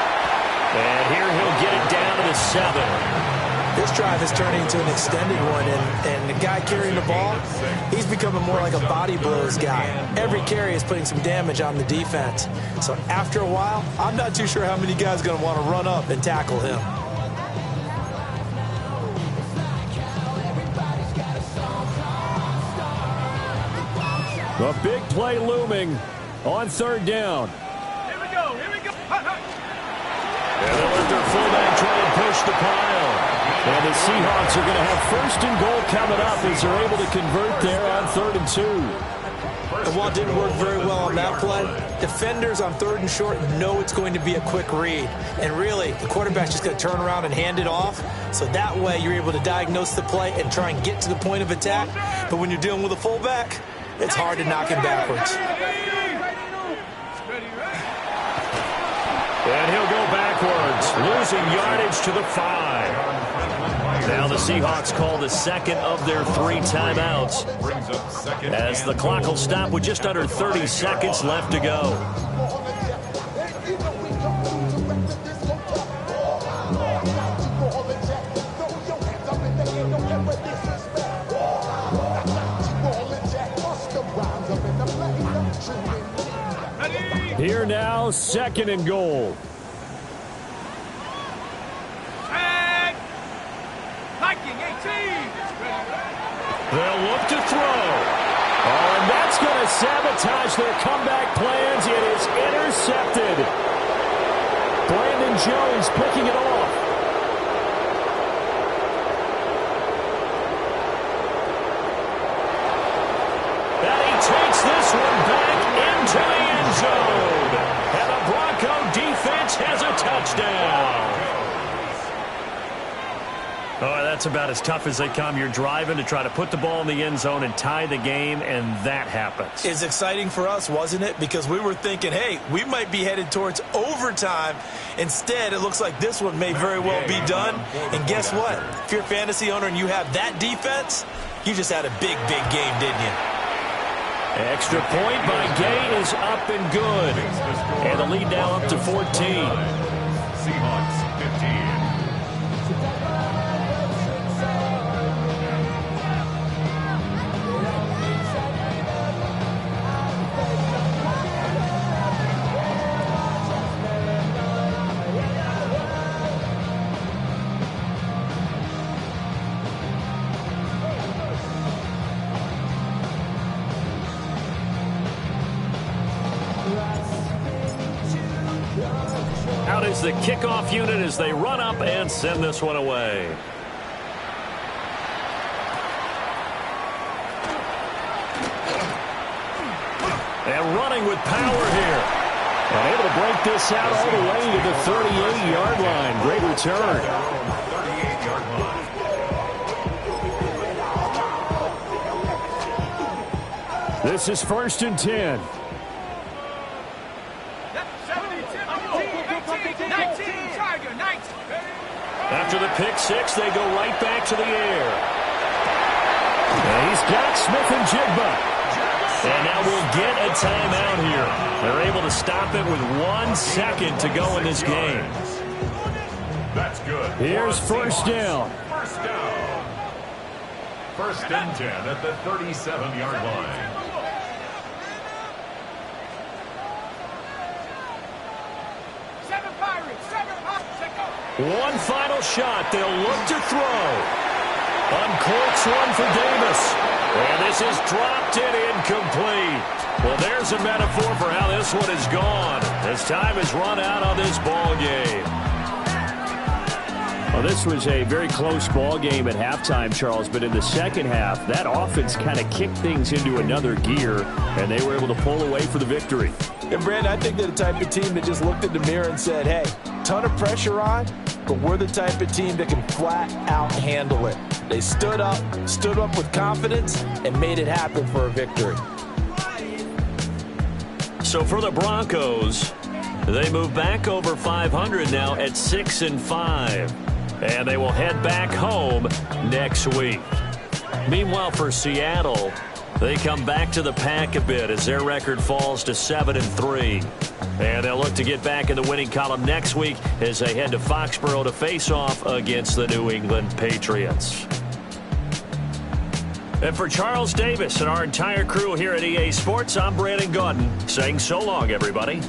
And here he'll get it down to the 7. This drive is turning into an extended one, and the guy carrying the ball, he's becoming more like a body blows guy. Every carry is putting some damage on the defense. So after a while, I'm not too sure how many guys are going to want to run up and tackle him. A big play looming on third down. Here we go, here we go. And they'll let their fullback try and push the pile. And the Seahawks are going to have first and goal coming up as they're able to convert there on 3rd and 2. And while it didn't work very well on that play, defenders on 3rd and short know it's going to be a quick read. And really, the quarterback's just going to turn around and hand it off. So that way, you're able to diagnose the play and try and get to the point of attack. But when you're dealing with a fullback, it's hard to knock him backwards. And he'll go backwards, losing yardage to the 5. Now the Seahawks call the second of their 3 timeouts, as the clock will stop with just under 30 seconds left to go. Here now, 2nd and goal. And Viking 18. They'll look to throw. Oh, and that's going to sabotage their comeback plans. It is intercepted. Brandon Jones picking it off. And he takes this one back into the end zone. And the Bronco defense has a touchdown. Oh, that's about as tough as they come. You're driving to try to put the ball in the end zone and tie the game, and that happens. It's exciting for us, wasn't it? Because we were thinking, hey, we might be headed towards overtime. Instead, it looks like this one may very well be done. And guess what? If you're a fantasy owner and you have that defense, you just had a big, big game, didn't you? Extra point by Gay is up and good. And the lead now up to 14. Seahawks 15. Out is the kickoff unit as they run up and send this one away. And running with power here. And able to break this out all the way to the 38-yard line. Great return. 38-yard line. This is 1st and 10. 19, Tiger, 19. After the pick six, they go right back to the air. And he's got Smith and Jigba. And now we'll get a timeout here. They're able to stop it with 1 second to go in this game. That's good. Here's first down. First down. 1st and 10 at the 37-yard line. One final shot. They'll look to throw. Uncorks one for Davis. And this is dropped in incomplete. Well, there's a metaphor for how this one is gone. As time has run out on this ball game. Well, this was a very close ball game at halftime, Charles, but in the second half, that offense kind of kicked things into another gear, and they were able to pull away for the victory. And, Brandon, I think they're the type of team that just looked in the mirror and said, hey, ton of pressure on, but we're the type of team that can flat out handle it. They stood up with confidence, and made it happen for a victory. So for the Broncos, they move back over 500 now at 6-5. And they will head back home next week. Meanwhile, for Seattle, they come back to the pack a bit as their record falls to 7-3. And they'll look to get back in the winning column next week as they head to Foxborough to face off against the New England Patriots. And for Charles Davis and our entire crew here at EA Sports, I'm Brandon Gaudin saying so long, everybody.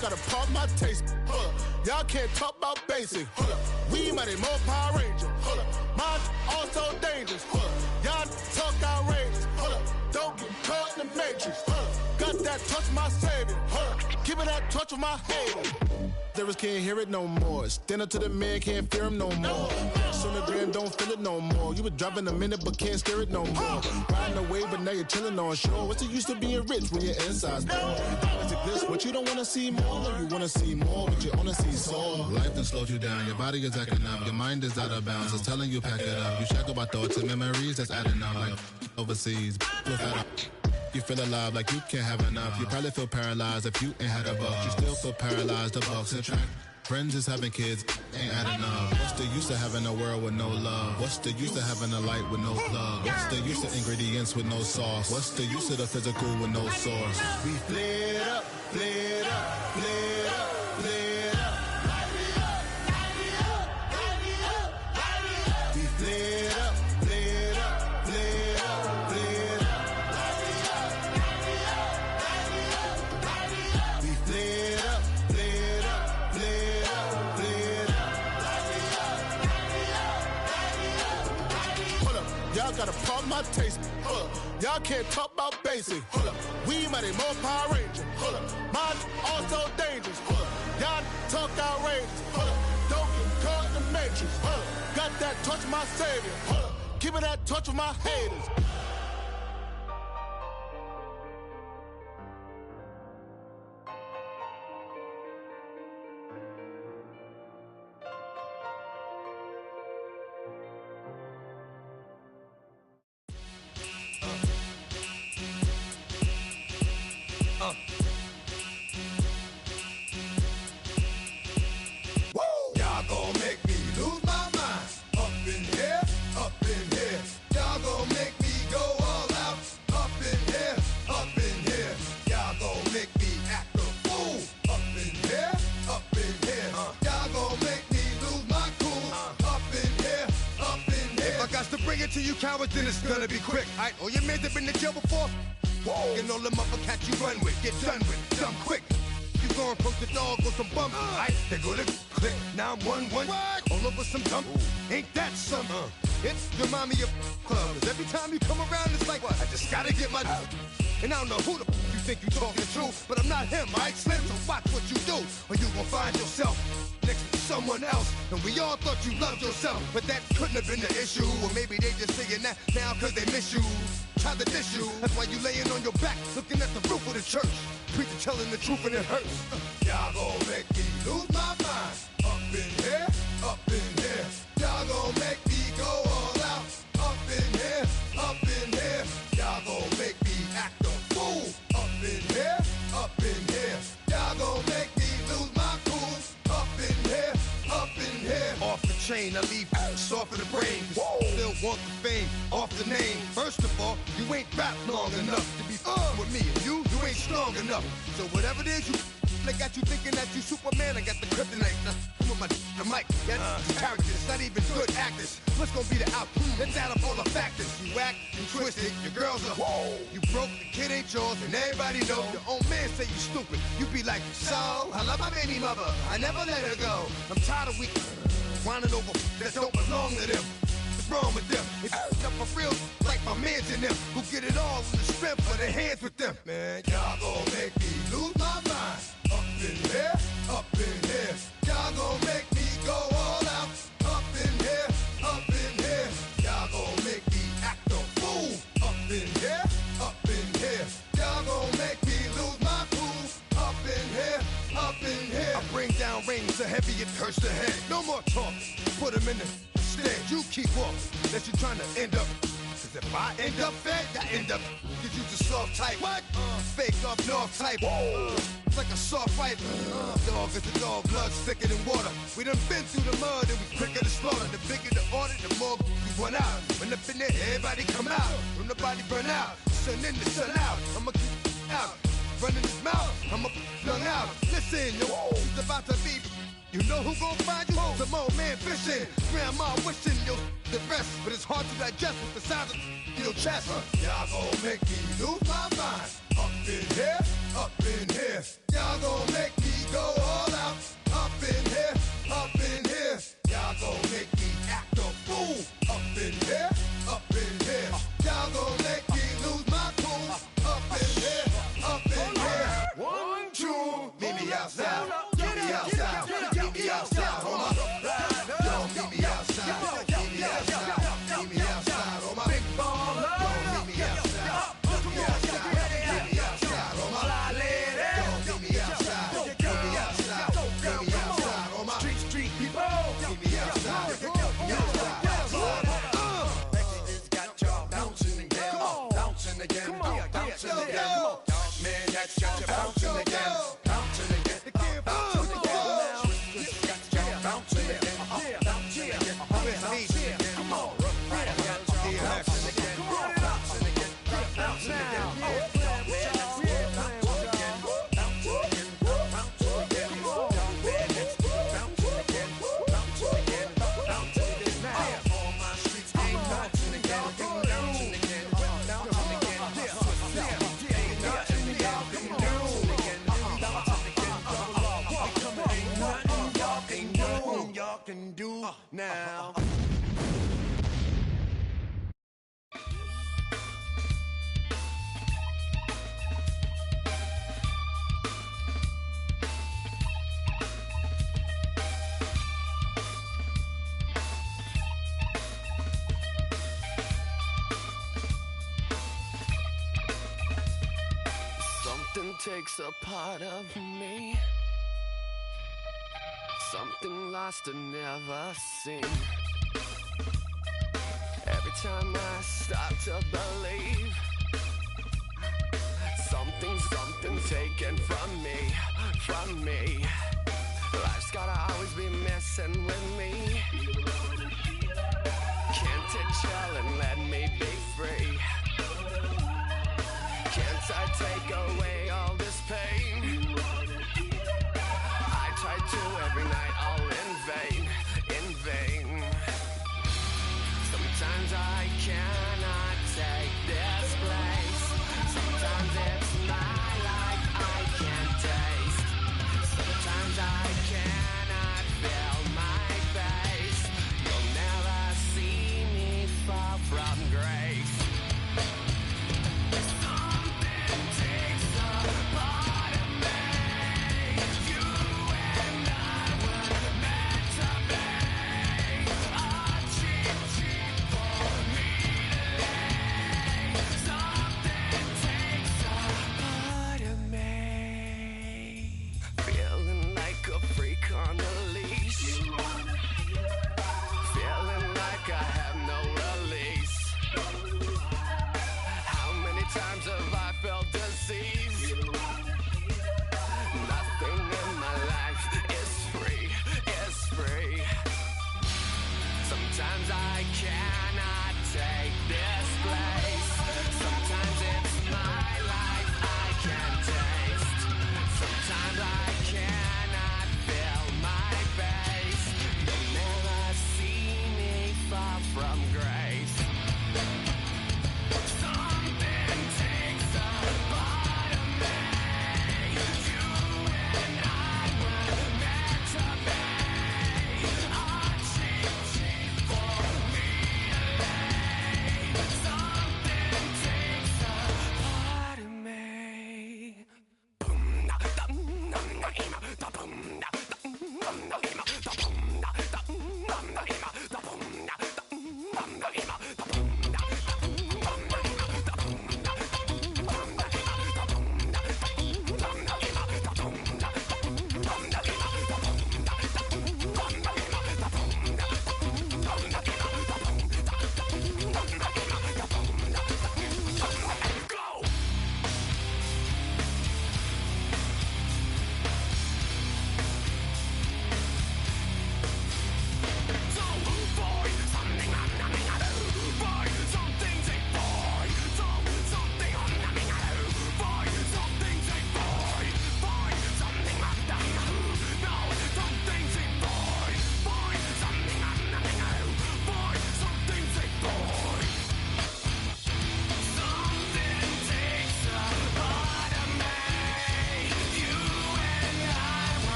Gotta pump my taste. Hold up. Y'all can't talk about basic. Hold up. We mighty more Power Ranger. Hold up. Mine also dangerous. Hold up. Y'all talk outrageous. Hold up. Don't get caught in the matrix. Hold up. Got that touch of my savior. Hold up. Give me that touch of my haters. Lyrics can't hear it no more. Stand up to the man, can't fear him no more. On the gram, don't feel it no more. You were driving a minute, but can't steer it no more. Riding away, but now you're chilling on shore. What's it used to being rich when your inside's poor? Is it this? What you don't wanna see more? You wanna see more, but you wanna see soul. Life done slowed you down. Your body is acting up. Your mind is out of bounds. It's telling you pack it up. You shackle by thoughts and memories that's adding up. Like overseas, you feel alive like you can't have enough. You probably feel paralyzed if you ain't had a buck. You still feel paralyzed. The bucks and track. Friends is having kids, ain't adding up. What's the use of having a world with no love? What's the use of having a light with no plug? What's the use of ingredients with no sauce? What's the use of the physical with no source? We flared up, flared up, flared up, flared up. We flared up, flared up, flared up, flared up. We flared up, flared up, flared up. Y'all gotta pump my taste. Hold up. Y'all can't talk about basic. Hold up. We mighty more Power Ranger. Hold up. Mine also dangerous. Hold up. Y'all talk outrageous. Hold up. Don't get caught in the matrix. Hold up. Got that touch of my savior. Hold up. Give me that touch of my haters. Y'all gon' make me lose my mind. Up in here, up in here. Y'all gon' make me go all out. Up in here, up in here. Y'all gon' make me act a fool. Up in here, up in here. Y'all gon' make me lose my cool. Up in here, up in here. If I got to bring it to you cowards, then it's gonna be quick. Alright, all your men that been to jail before? Whoa. And all them other cats you run with, get done with, dumb quick. You gon' approach the dog with some bumps. Alright, they go to click. Now I'm 1-1. All over some dump. Ain't that something? It's the mommy of club. 'Cause every time you come around, it's like, I just gotta get my. And I don't know who the you think you talking to, but I'm not him, right? Slim, so watch what you do, or you gon' find yourself next to someone else. And we all thought you loved yourself, but that couldn't have been the issue. Or maybe they just saying that now 'cause they miss you. Try to diss you. That's why you laying on your back, looking at the roof of the church. Preacher telling the truth and it hurts. Y'all gon' make me lose my mind. Up in here, up in here. Y'all gon' make me go all out. Up in here, up in here. Y'all gon' make me act a fool. Up in here, up in here. Y'all gon' make me lose my cool. Up in here, up in here. Off the chain, I leave soft in the brain. Still want the fame, off the name. First of all, you ain't rap long enough to be with me. And you ain't strong enough. So whatever it is you they got you thinking that you Superman, I got the kryptonite. With my the mic, that's characters, not even good actors. What's gonna be the outcome? Let's add up all the factors. You act, you twisted, your girls are you broke, the kid ain't yours, and everybody know. Your own man say you stupid. You be like, so, I love my baby mother, I never let her go. I'm tired of weak whining over that don't belong to them. What's wrong with them? It's up for real, like my mans in them, who get it all in the strength of their hands with them. Man, y'all gon' make me lose my mind. Up in here, up in here. Y'all gon' make me go all out. Up so heavy it hurts the head. No more talk, put him in the stead. You keep walking, that you trying to end up. Cause if I end up fed, I end up. Cause you just soft type. What? Fake up north type. It's like a soft fight. Dog is a dog, blood thicker than water. We done been through the mud and we quicker to slaughter. The bigger the order, the more we run out. When up in there, everybody come out. When the body burn out, sun in the sun out. I'ma keep out. Running his mouth, I'ma flung out. Listen, yo, it's about to be. You know who gon' find you? Some old man fishing. Grandma wishing you the best, but it's hard to digest with the sound of your chest. Y'all gon' make me lose my mind. Up in here, up in here. Y'all gon' make me go all out. Up in here, up in here. Y'all gon' make me act a fool. Up in here, up in here. Y'all gon' make me lose my cool. Up in here, up in here. 1, 2, meet me outside. Meet me outside. Meet me outside. Hold on. Yo, meet me outside. Meet me outside. Meet me outside. Hold on. Big baller. Yo, meet me outside. Meet me outside. Meet me outside. Hold on. Yo, meet me outside. Meet me outside. Meet me outside. Hold on. Street people. Meet me outside. Meet me outside. It's got y'all bouncing again. Bouncing again. Bouncing again. Man, that's got you bouncing again. Bouncing again. Bouncing again. It's got y'all bouncing again. Bouncing again. Bouncing again. Come on. Right, I got y'all bouncing again. Bouncing again. Bouncing again. Man, that's bouncing again. Bouncing again. Bouncing again. Man, that's bouncing again. Bouncing again. Bouncing again. Now, all my streets ain't bouncing again. Bouncing again. Bouncing again. Ain't nothing y'all can do. Ain't nothing y'all can do now. Something takes a part of me. Something lost and never seen. Every time I start to believe, something's taken from me. Life's gotta always be messing with me. Can't it chill and let me be free? Can't I take away all this pain? I try to every night, all in vain. Sometimes I cannot take this place. Sometimes it's my life I can't taste. Sometimes I cannot feel my face. You'll never see me fall from grace. Something takes a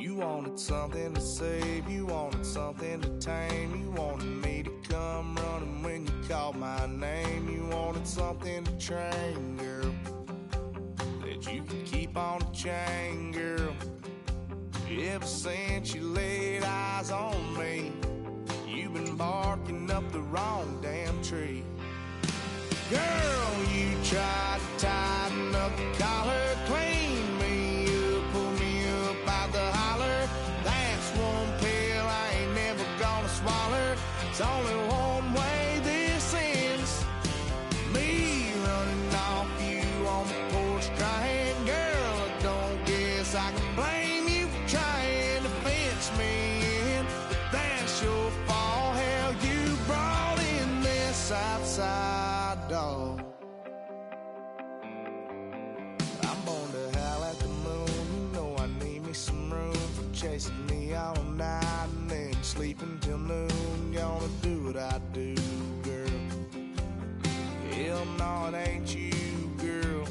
You wanted something to save, you wanted something to tame. You wanted me to come running when you called my name. You wanted something to train, girl, that you could keep on the chain, girl. Ever since you laid eyes on me, you've been barking up the wrong damn tree. Girl, you tried to tighten up the collar, clean me up, pull me up out the holler. That's one pill I ain't never gonna swallow. It's only one way this ends. Me running off you on the porch crying. Girl, I don't guess I can blame you for trying to fence me in. But that's your fault. Hell, you brought in this outside dog. I'm born to howl at the moon. You know I need me some room for chasing me all night and then sleeping till noon. Gonna do what I do, girl. Hell no, it ain't you, girl.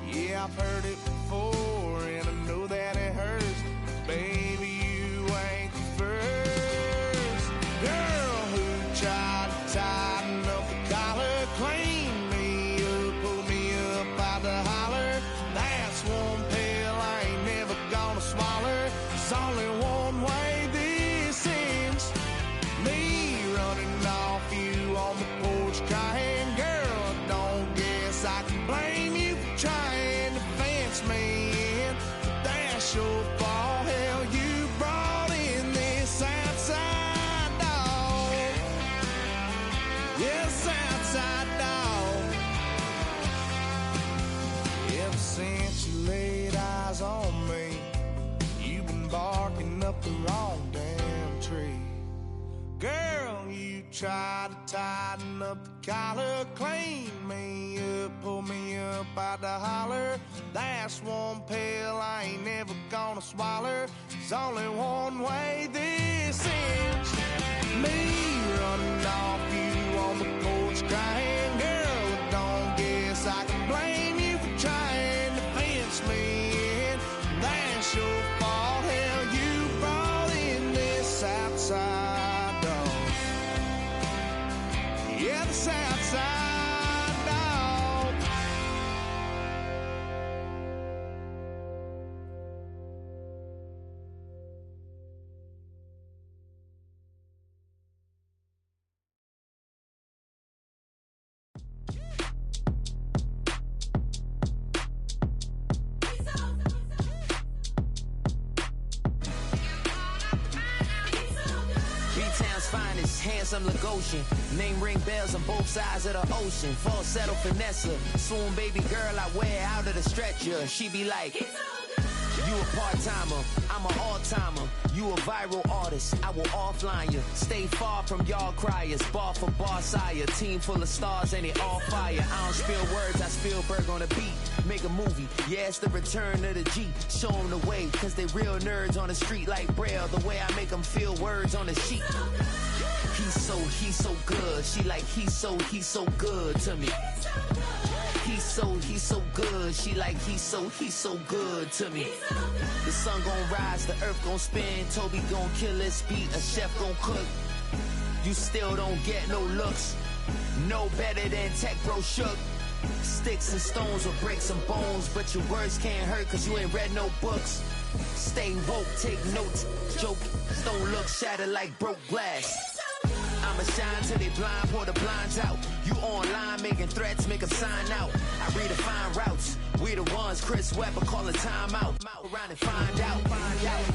Yeah, I've heard it before and I know that it hurts. Baby, you ain't the first girl who tried to tighten up the collar, clean me up, pull me up out the holler. That's one pill I ain't never gonna swallow. There's only one way this ends. Me running off you on the porch crying. Girl, I don't guess I can blame you for trying to fence me in. But that's your fault. Hell, you brought in this outside dog. Yes, outside dog. Ever since you laid eyes on me, you've been barking up the wrong damn tree. Girl, you tried to tighten up the collar, clean me up, pull me up out the holler. That's one pill I ain't never gonna swallow. There's only one way this ends. Me running off you on the porch crying. Girl, I don't guess I can blame you for trying to fence me in. That's your fault. Hell, you brought in this outside dog. Yeah, this outside dog. B-Town's finest, handsome Lagosian. Name ring bells on both sides of the ocean. Falsetto finesse, swoon baby girl I wear out of the stretcher. She be like, you a part-timer, I'm an all-timer. You a viral artist, I will offline you. Stay far from y'all criers, bar for bar sire. Team full of stars and they all fire. I don't spill words, I Spielberg on a beat. Make a movie, yeah, it's the return of the G. Show them the way, cause they real nerds on the street like Braille. The way I make them feel words on the sheet. He's so good. She like, he's so good to me. He's so good. She like, he's so good to me. The sun gon' rise, the earth gon' spin. Toby gon' kill this beat, a chef gon' cook. You still don't get no looks. No better than Tech Bro Shook. Sticks and stones will break some bones, but your words can't hurt cause you ain't read no books. Stay woke, take notes, joke. Don't look shattered like broke glass. I'ma shine till they blind, pour the blinds out. You online making threats, make them sign out. I redefine routes. We the ones Chris Webber calling time out. Around and find out. Find out.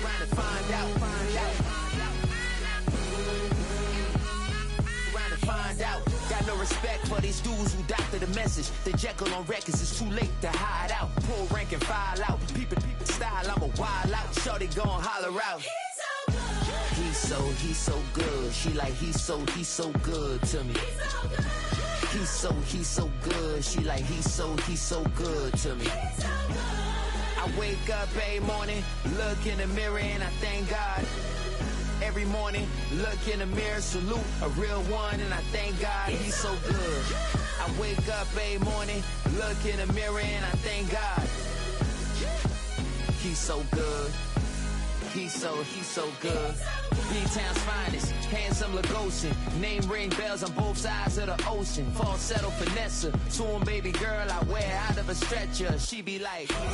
Around and find out. Find out. Around and find out. Got no respect for these dudes who doctor the message. The Jekyll on records, it's too late to hide out. Pull rank and file out. People style, I'm a wild out. Shorty gon' holler out. He's so good. She like, he's so good to me. He's so good. She like, he's so good to me. I wake up every morning, look in the mirror and I thank God. Every every morning. Look in the mirror, salute a real one, and I thank God he's so good. I wake up every morning, look in the mirror, and I thank God he's so good. He's so good. B-Town's finest, handsome Lagosian. Name ring bells on both sides of the ocean. Falsetto finesse, swoon baby girl I wear out of a stretcher. She be like, trying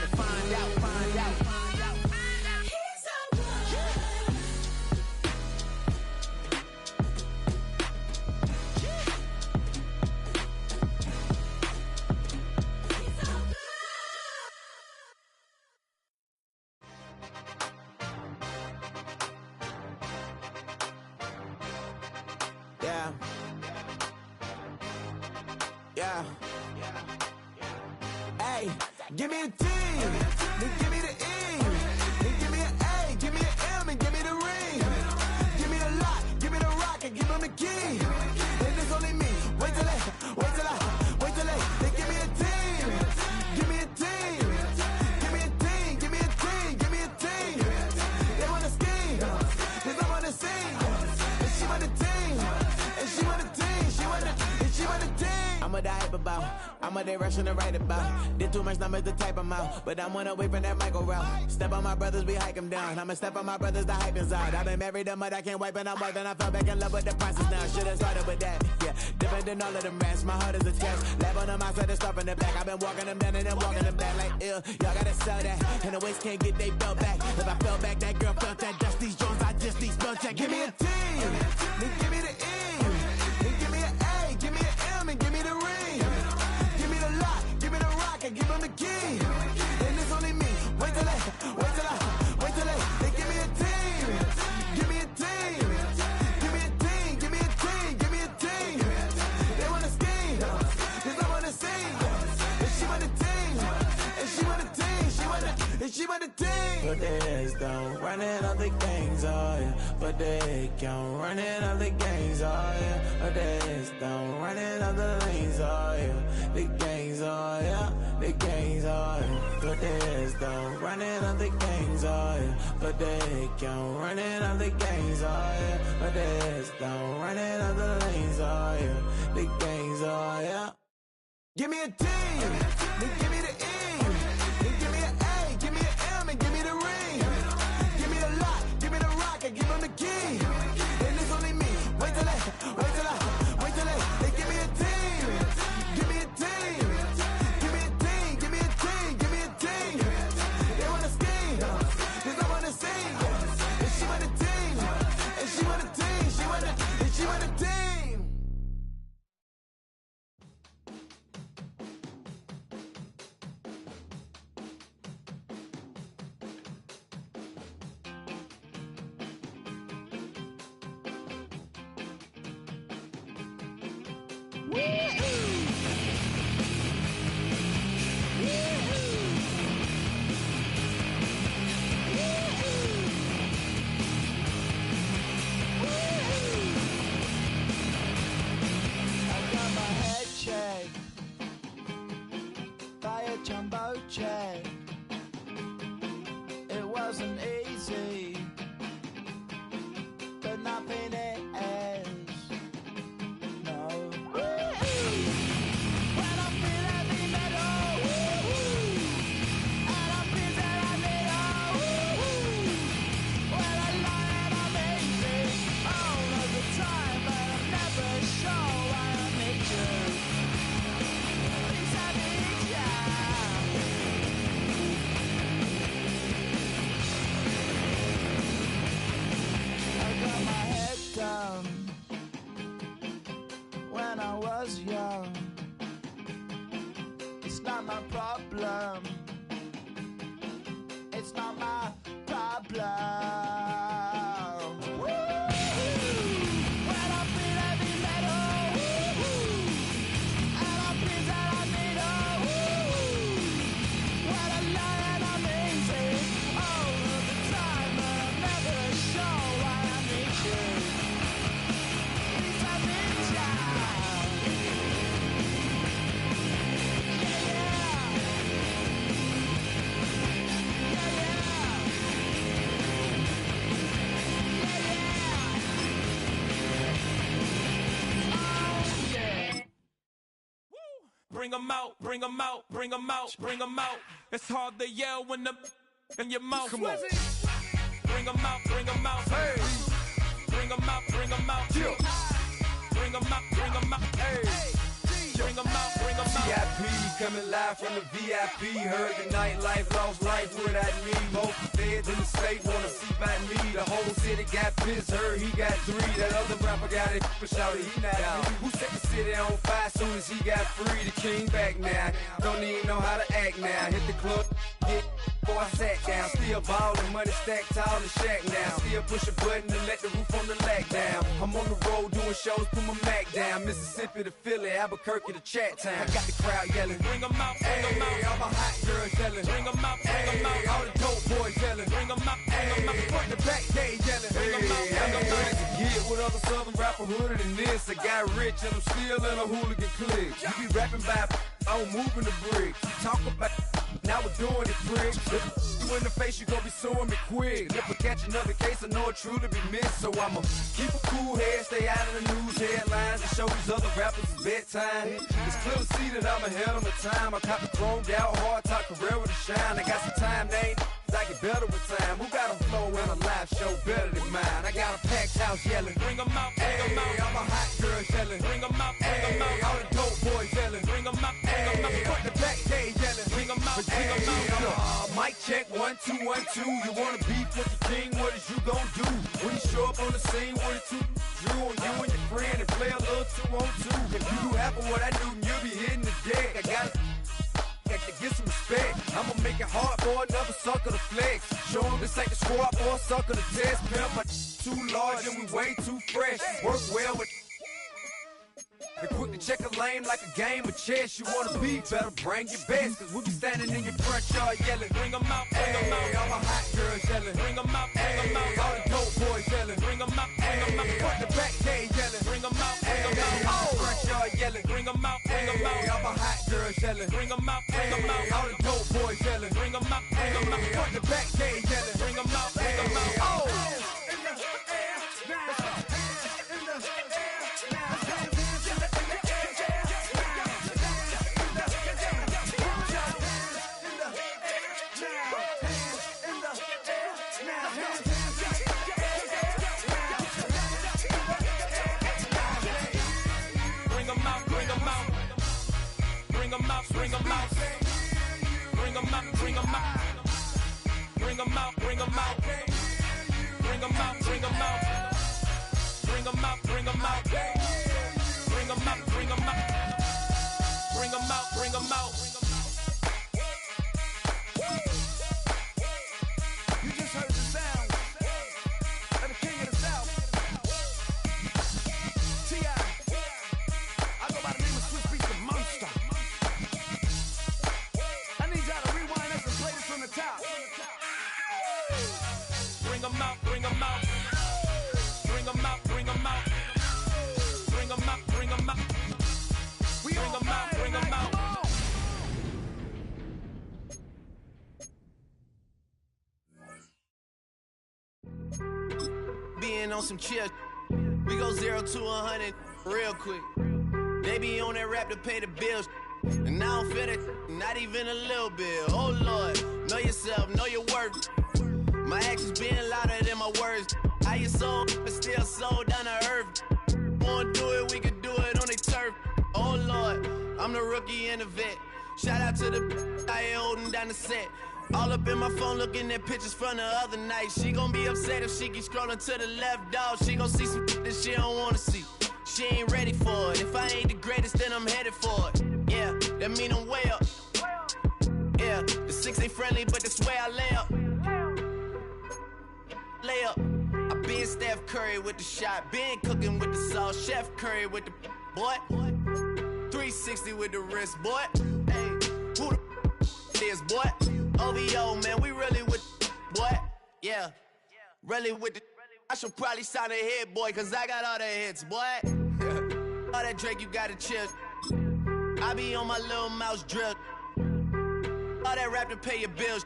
to find out. Yeah. Hey, give me a T, then give me the E, then give me an A, give me an M, and give me the ring. Give me the lock, give me the rock, and give them the key. And it's only me. Wait till they, then give me a team. Give me a team. Give me a team, give me a team, give me a team. They wanna scheme, cause I wanna sing. And she want a team, and she want a team, she want a team. I'm a die about, I'm a direction to write about. Did too much numbers to type them out, but I'm one away from that Michael route. Step on my brothers, we hike them down. I'ma step on my brothers, the hype inside. I've been married to mud, I can't wipe it out more than I fell back in love with the process now. Should've started with that, yeah. Different than all of them rats, my heart is attached. Lab on them outside, the stuff in the back. I've been walking them down and then walking them back like ill. Y'all gotta sell that, and the waist can't get they belt back. If I fell back, that girl felt that. Dust these joints, I just need spell check. Give me a T, then give me the E, then give me an A, give me an M, and give me the ring. Give them the key, and it's only me. Wait till they, they give me a team. Give me a team. Give me a team. Give me a team. Give me a team. They wanna scheme, cause I wanna sing. And she want a team, and she want a team. She want a team. Put their heads down, running all the gangs, oh yeah. Put their head down, running all the gangs, oh yeah. Put their heads down, running all the lanes, oh yeah. The gangs, oh yeah. The gangs, oh yeah. Put their heads down, running all the gangs, oh yeah. Put their head down, running all the gangs, oh yeah. Put their heads down, running all the lanes, oh yeah. The gangs, oh yeah. Give me a T, then give me the E, then give me an A, give me an M, and give me the ring. Give me the lock, give me the rock, and give them the key. And it's only me. Wait till they, they give me a team. Give me a team. Give me a team, give me a team, give me a team. They wanna scheme, cause I wanna sing. And she want a team, and she want a team, she want a team. Jumbo jet. It wasn't easy, but nothing is. No. When I feel heavy metal, and I feel that I need when I lie and I'm easy all of the time, but I'm never sure why I need you. Please have me, yeah. Down when I was young. It's not my problem. It's not my problem. When I feel heavy metal, and I feel that I need when I lie and I'm easy all of the time, but I'm never sure why I need you. Yeah. bring 'em out, bring 'em out, bring 'em out, bring 'em out. It's hard to yell when the in your mouth. Come on. Bring 'em out, bring 'em out. Hey. Bring 'em out, bring 'em out. Yeah. Bring 'em out, bring 'em out. Hey. Bring 'em out, bring 'em out. VIP coming live from the VIP. Heard the nightlife, lost life without me. Most feds in the state wanna see by me. The whole city got pissed, heard he got 3. That other rapper got it, but shouted he not out. Who set the city on fire soon as he got free? The king back now, don't even know how to act now. Hit the club, get before I sat down. Still ballin', money stacked tall in the shack now. Still push a button and let the roof on the lack down. I'm on the road doing shows, put my Mac down. Mississippi to Philly, Albuquerque to Chat Town. I got the crowd yelling, bring 'em out, bring 'em out. All my hot girls yelling, bring 'em out, bring 'em out. All the dope boys yelling, bring 'em out, bring 'em out. Front to back, they yelling, bring 'em out, bring 'em out. To get with other southern rapper hooded than this. I got rich and I'm still in a hooligan clique. You be rapping by, I'm moving the bricks. You talk about, now we're doing it, prick. If you in the face, you gon' be suing me quick. If I catch another case, I know it truly be missed. So I'ma keep a cool head, stay out of the news headlines, and show these other rappers it's bedtime. It's clear to see that I'm ahead of my time. I caught the chromed out, hard talk career with a shine. I got some time, they ain't I get better with time. Who got a flow and a live show better than mine? I got a packed house yelling, bring 'em out, bring 'em out. All my hot girls yelling, bring 'em out, bring 'em out. All the dope boys yelling, bring 'em out, bring 'em out. Front the back, they yelling, bring 'em out, bring 'em out. Mic check, 1 2 1 2. You wanna beef with the king? What is you gon' do when you show up on the scene with a 2 Drew on you and your friend and play a little 2 on 2? If you do half of what I do, you'll be hitting the deck. I got to get some respect. I'ma make it hard for another sucker to flex. Show him this ain't the squad or a sucker to test. Pimp, my too large and we way too fresh. Work well with and quick to check a lane like a game of chess. You wanna be better, bring your best. Cause we'll be standing in your front yard yelling, bring 'em out, bring 'em out. All my hot girls yelling, bring 'em out, bring 'em out. All the dope boys yelling, bring 'em out, bring 'em out. Front the back, they yelling, bring 'em out, bring 'em out. Oh, front yard yelling, bring 'em out, bring 'em out. All my hot girls yelling, bring 'em out, bring 'em out. All the dope boys yelling, bring 'em out, bring 'em out. Front the back, they yelling, bring 'em out, bring 'em out. Oh. Bring 'em out, bring 'em out. Bring 'em out, bring 'em out. Bring 'em out, bring 'em out. Bring 'em out, bring 'em out. Bring 'em out, bring 'em out. Bring 'em out, bring 'em out. Bring 'em out, bring 'em out. You just heard the sound of the king of the South. T.I. I go by the name of Swiss Beats the Monster. I need y'all to rewind this and play this from the top. Bring 'em out, bring 'em out. Bring 'em out, bring 'em out. Bring 'em out, bring 'em out. We Bring 'em out, bring 'em out. Being on some chill, we go 0 to 100 real quick. They be on that rap to pay the bills, and I don't feel it, not even a little bit. Oh Lord, know yourself, know your worth. My actions being louder than my words. How you sold, but still sold down to earth. Wanna do it, we could do it on the turf. Oh Lord, I'm the rookie and the vet. Shout out to the I ain't holding down the set. All up in my phone looking at pictures from the other night. She gon' be upset if she keep scrolling to the left, dog. She gon' see some that she don't wanna see. She ain't ready for it. If I ain't the greatest, then I'm headed for it. Yeah, that mean I'm way up. Yeah, the 6 ain't friendly, but that's where I lay up. Lay up. I been Steph Curry with the shot. Been cooking with the sauce. Chef Curry with the boy. 360 with the wrist, boy. Hey, who the is, boy? OVO, man, we really with boy. Yeah, really with the. I should probably sign a hit, boy, cause I got all the hits, boy. All that Drake, you gotta chill. I be on my little mouse drip. All that rap to pay your bills.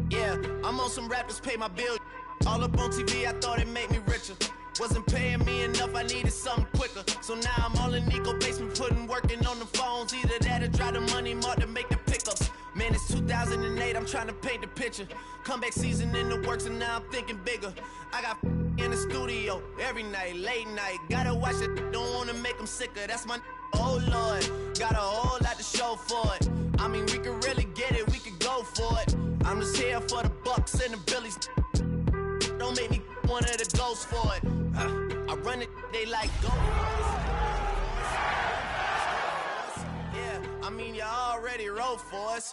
Yeah, I'm on some rappers pay my bills. All up on TV, I thought it made me richer. Wasn't paying me enough, I needed something quicker. So now I'm all in Nico basement, working on the phones. Either that or drive the money mark to make the pickups. Man, it's 2008, I'm trying to paint the picture. Comeback season in the works and now I'm thinking bigger. I got in the studio every night, late night. Gotta watch it, don't wanna make them sicker. That's my oh Lord, got a whole lot to show for it. I mean, we could really get it, we could go for it. I'm just here for the bucks and the billies. Don't make me one of the ghosts for it. I run it, they like go. Yeah, I mean, you already wrote for us.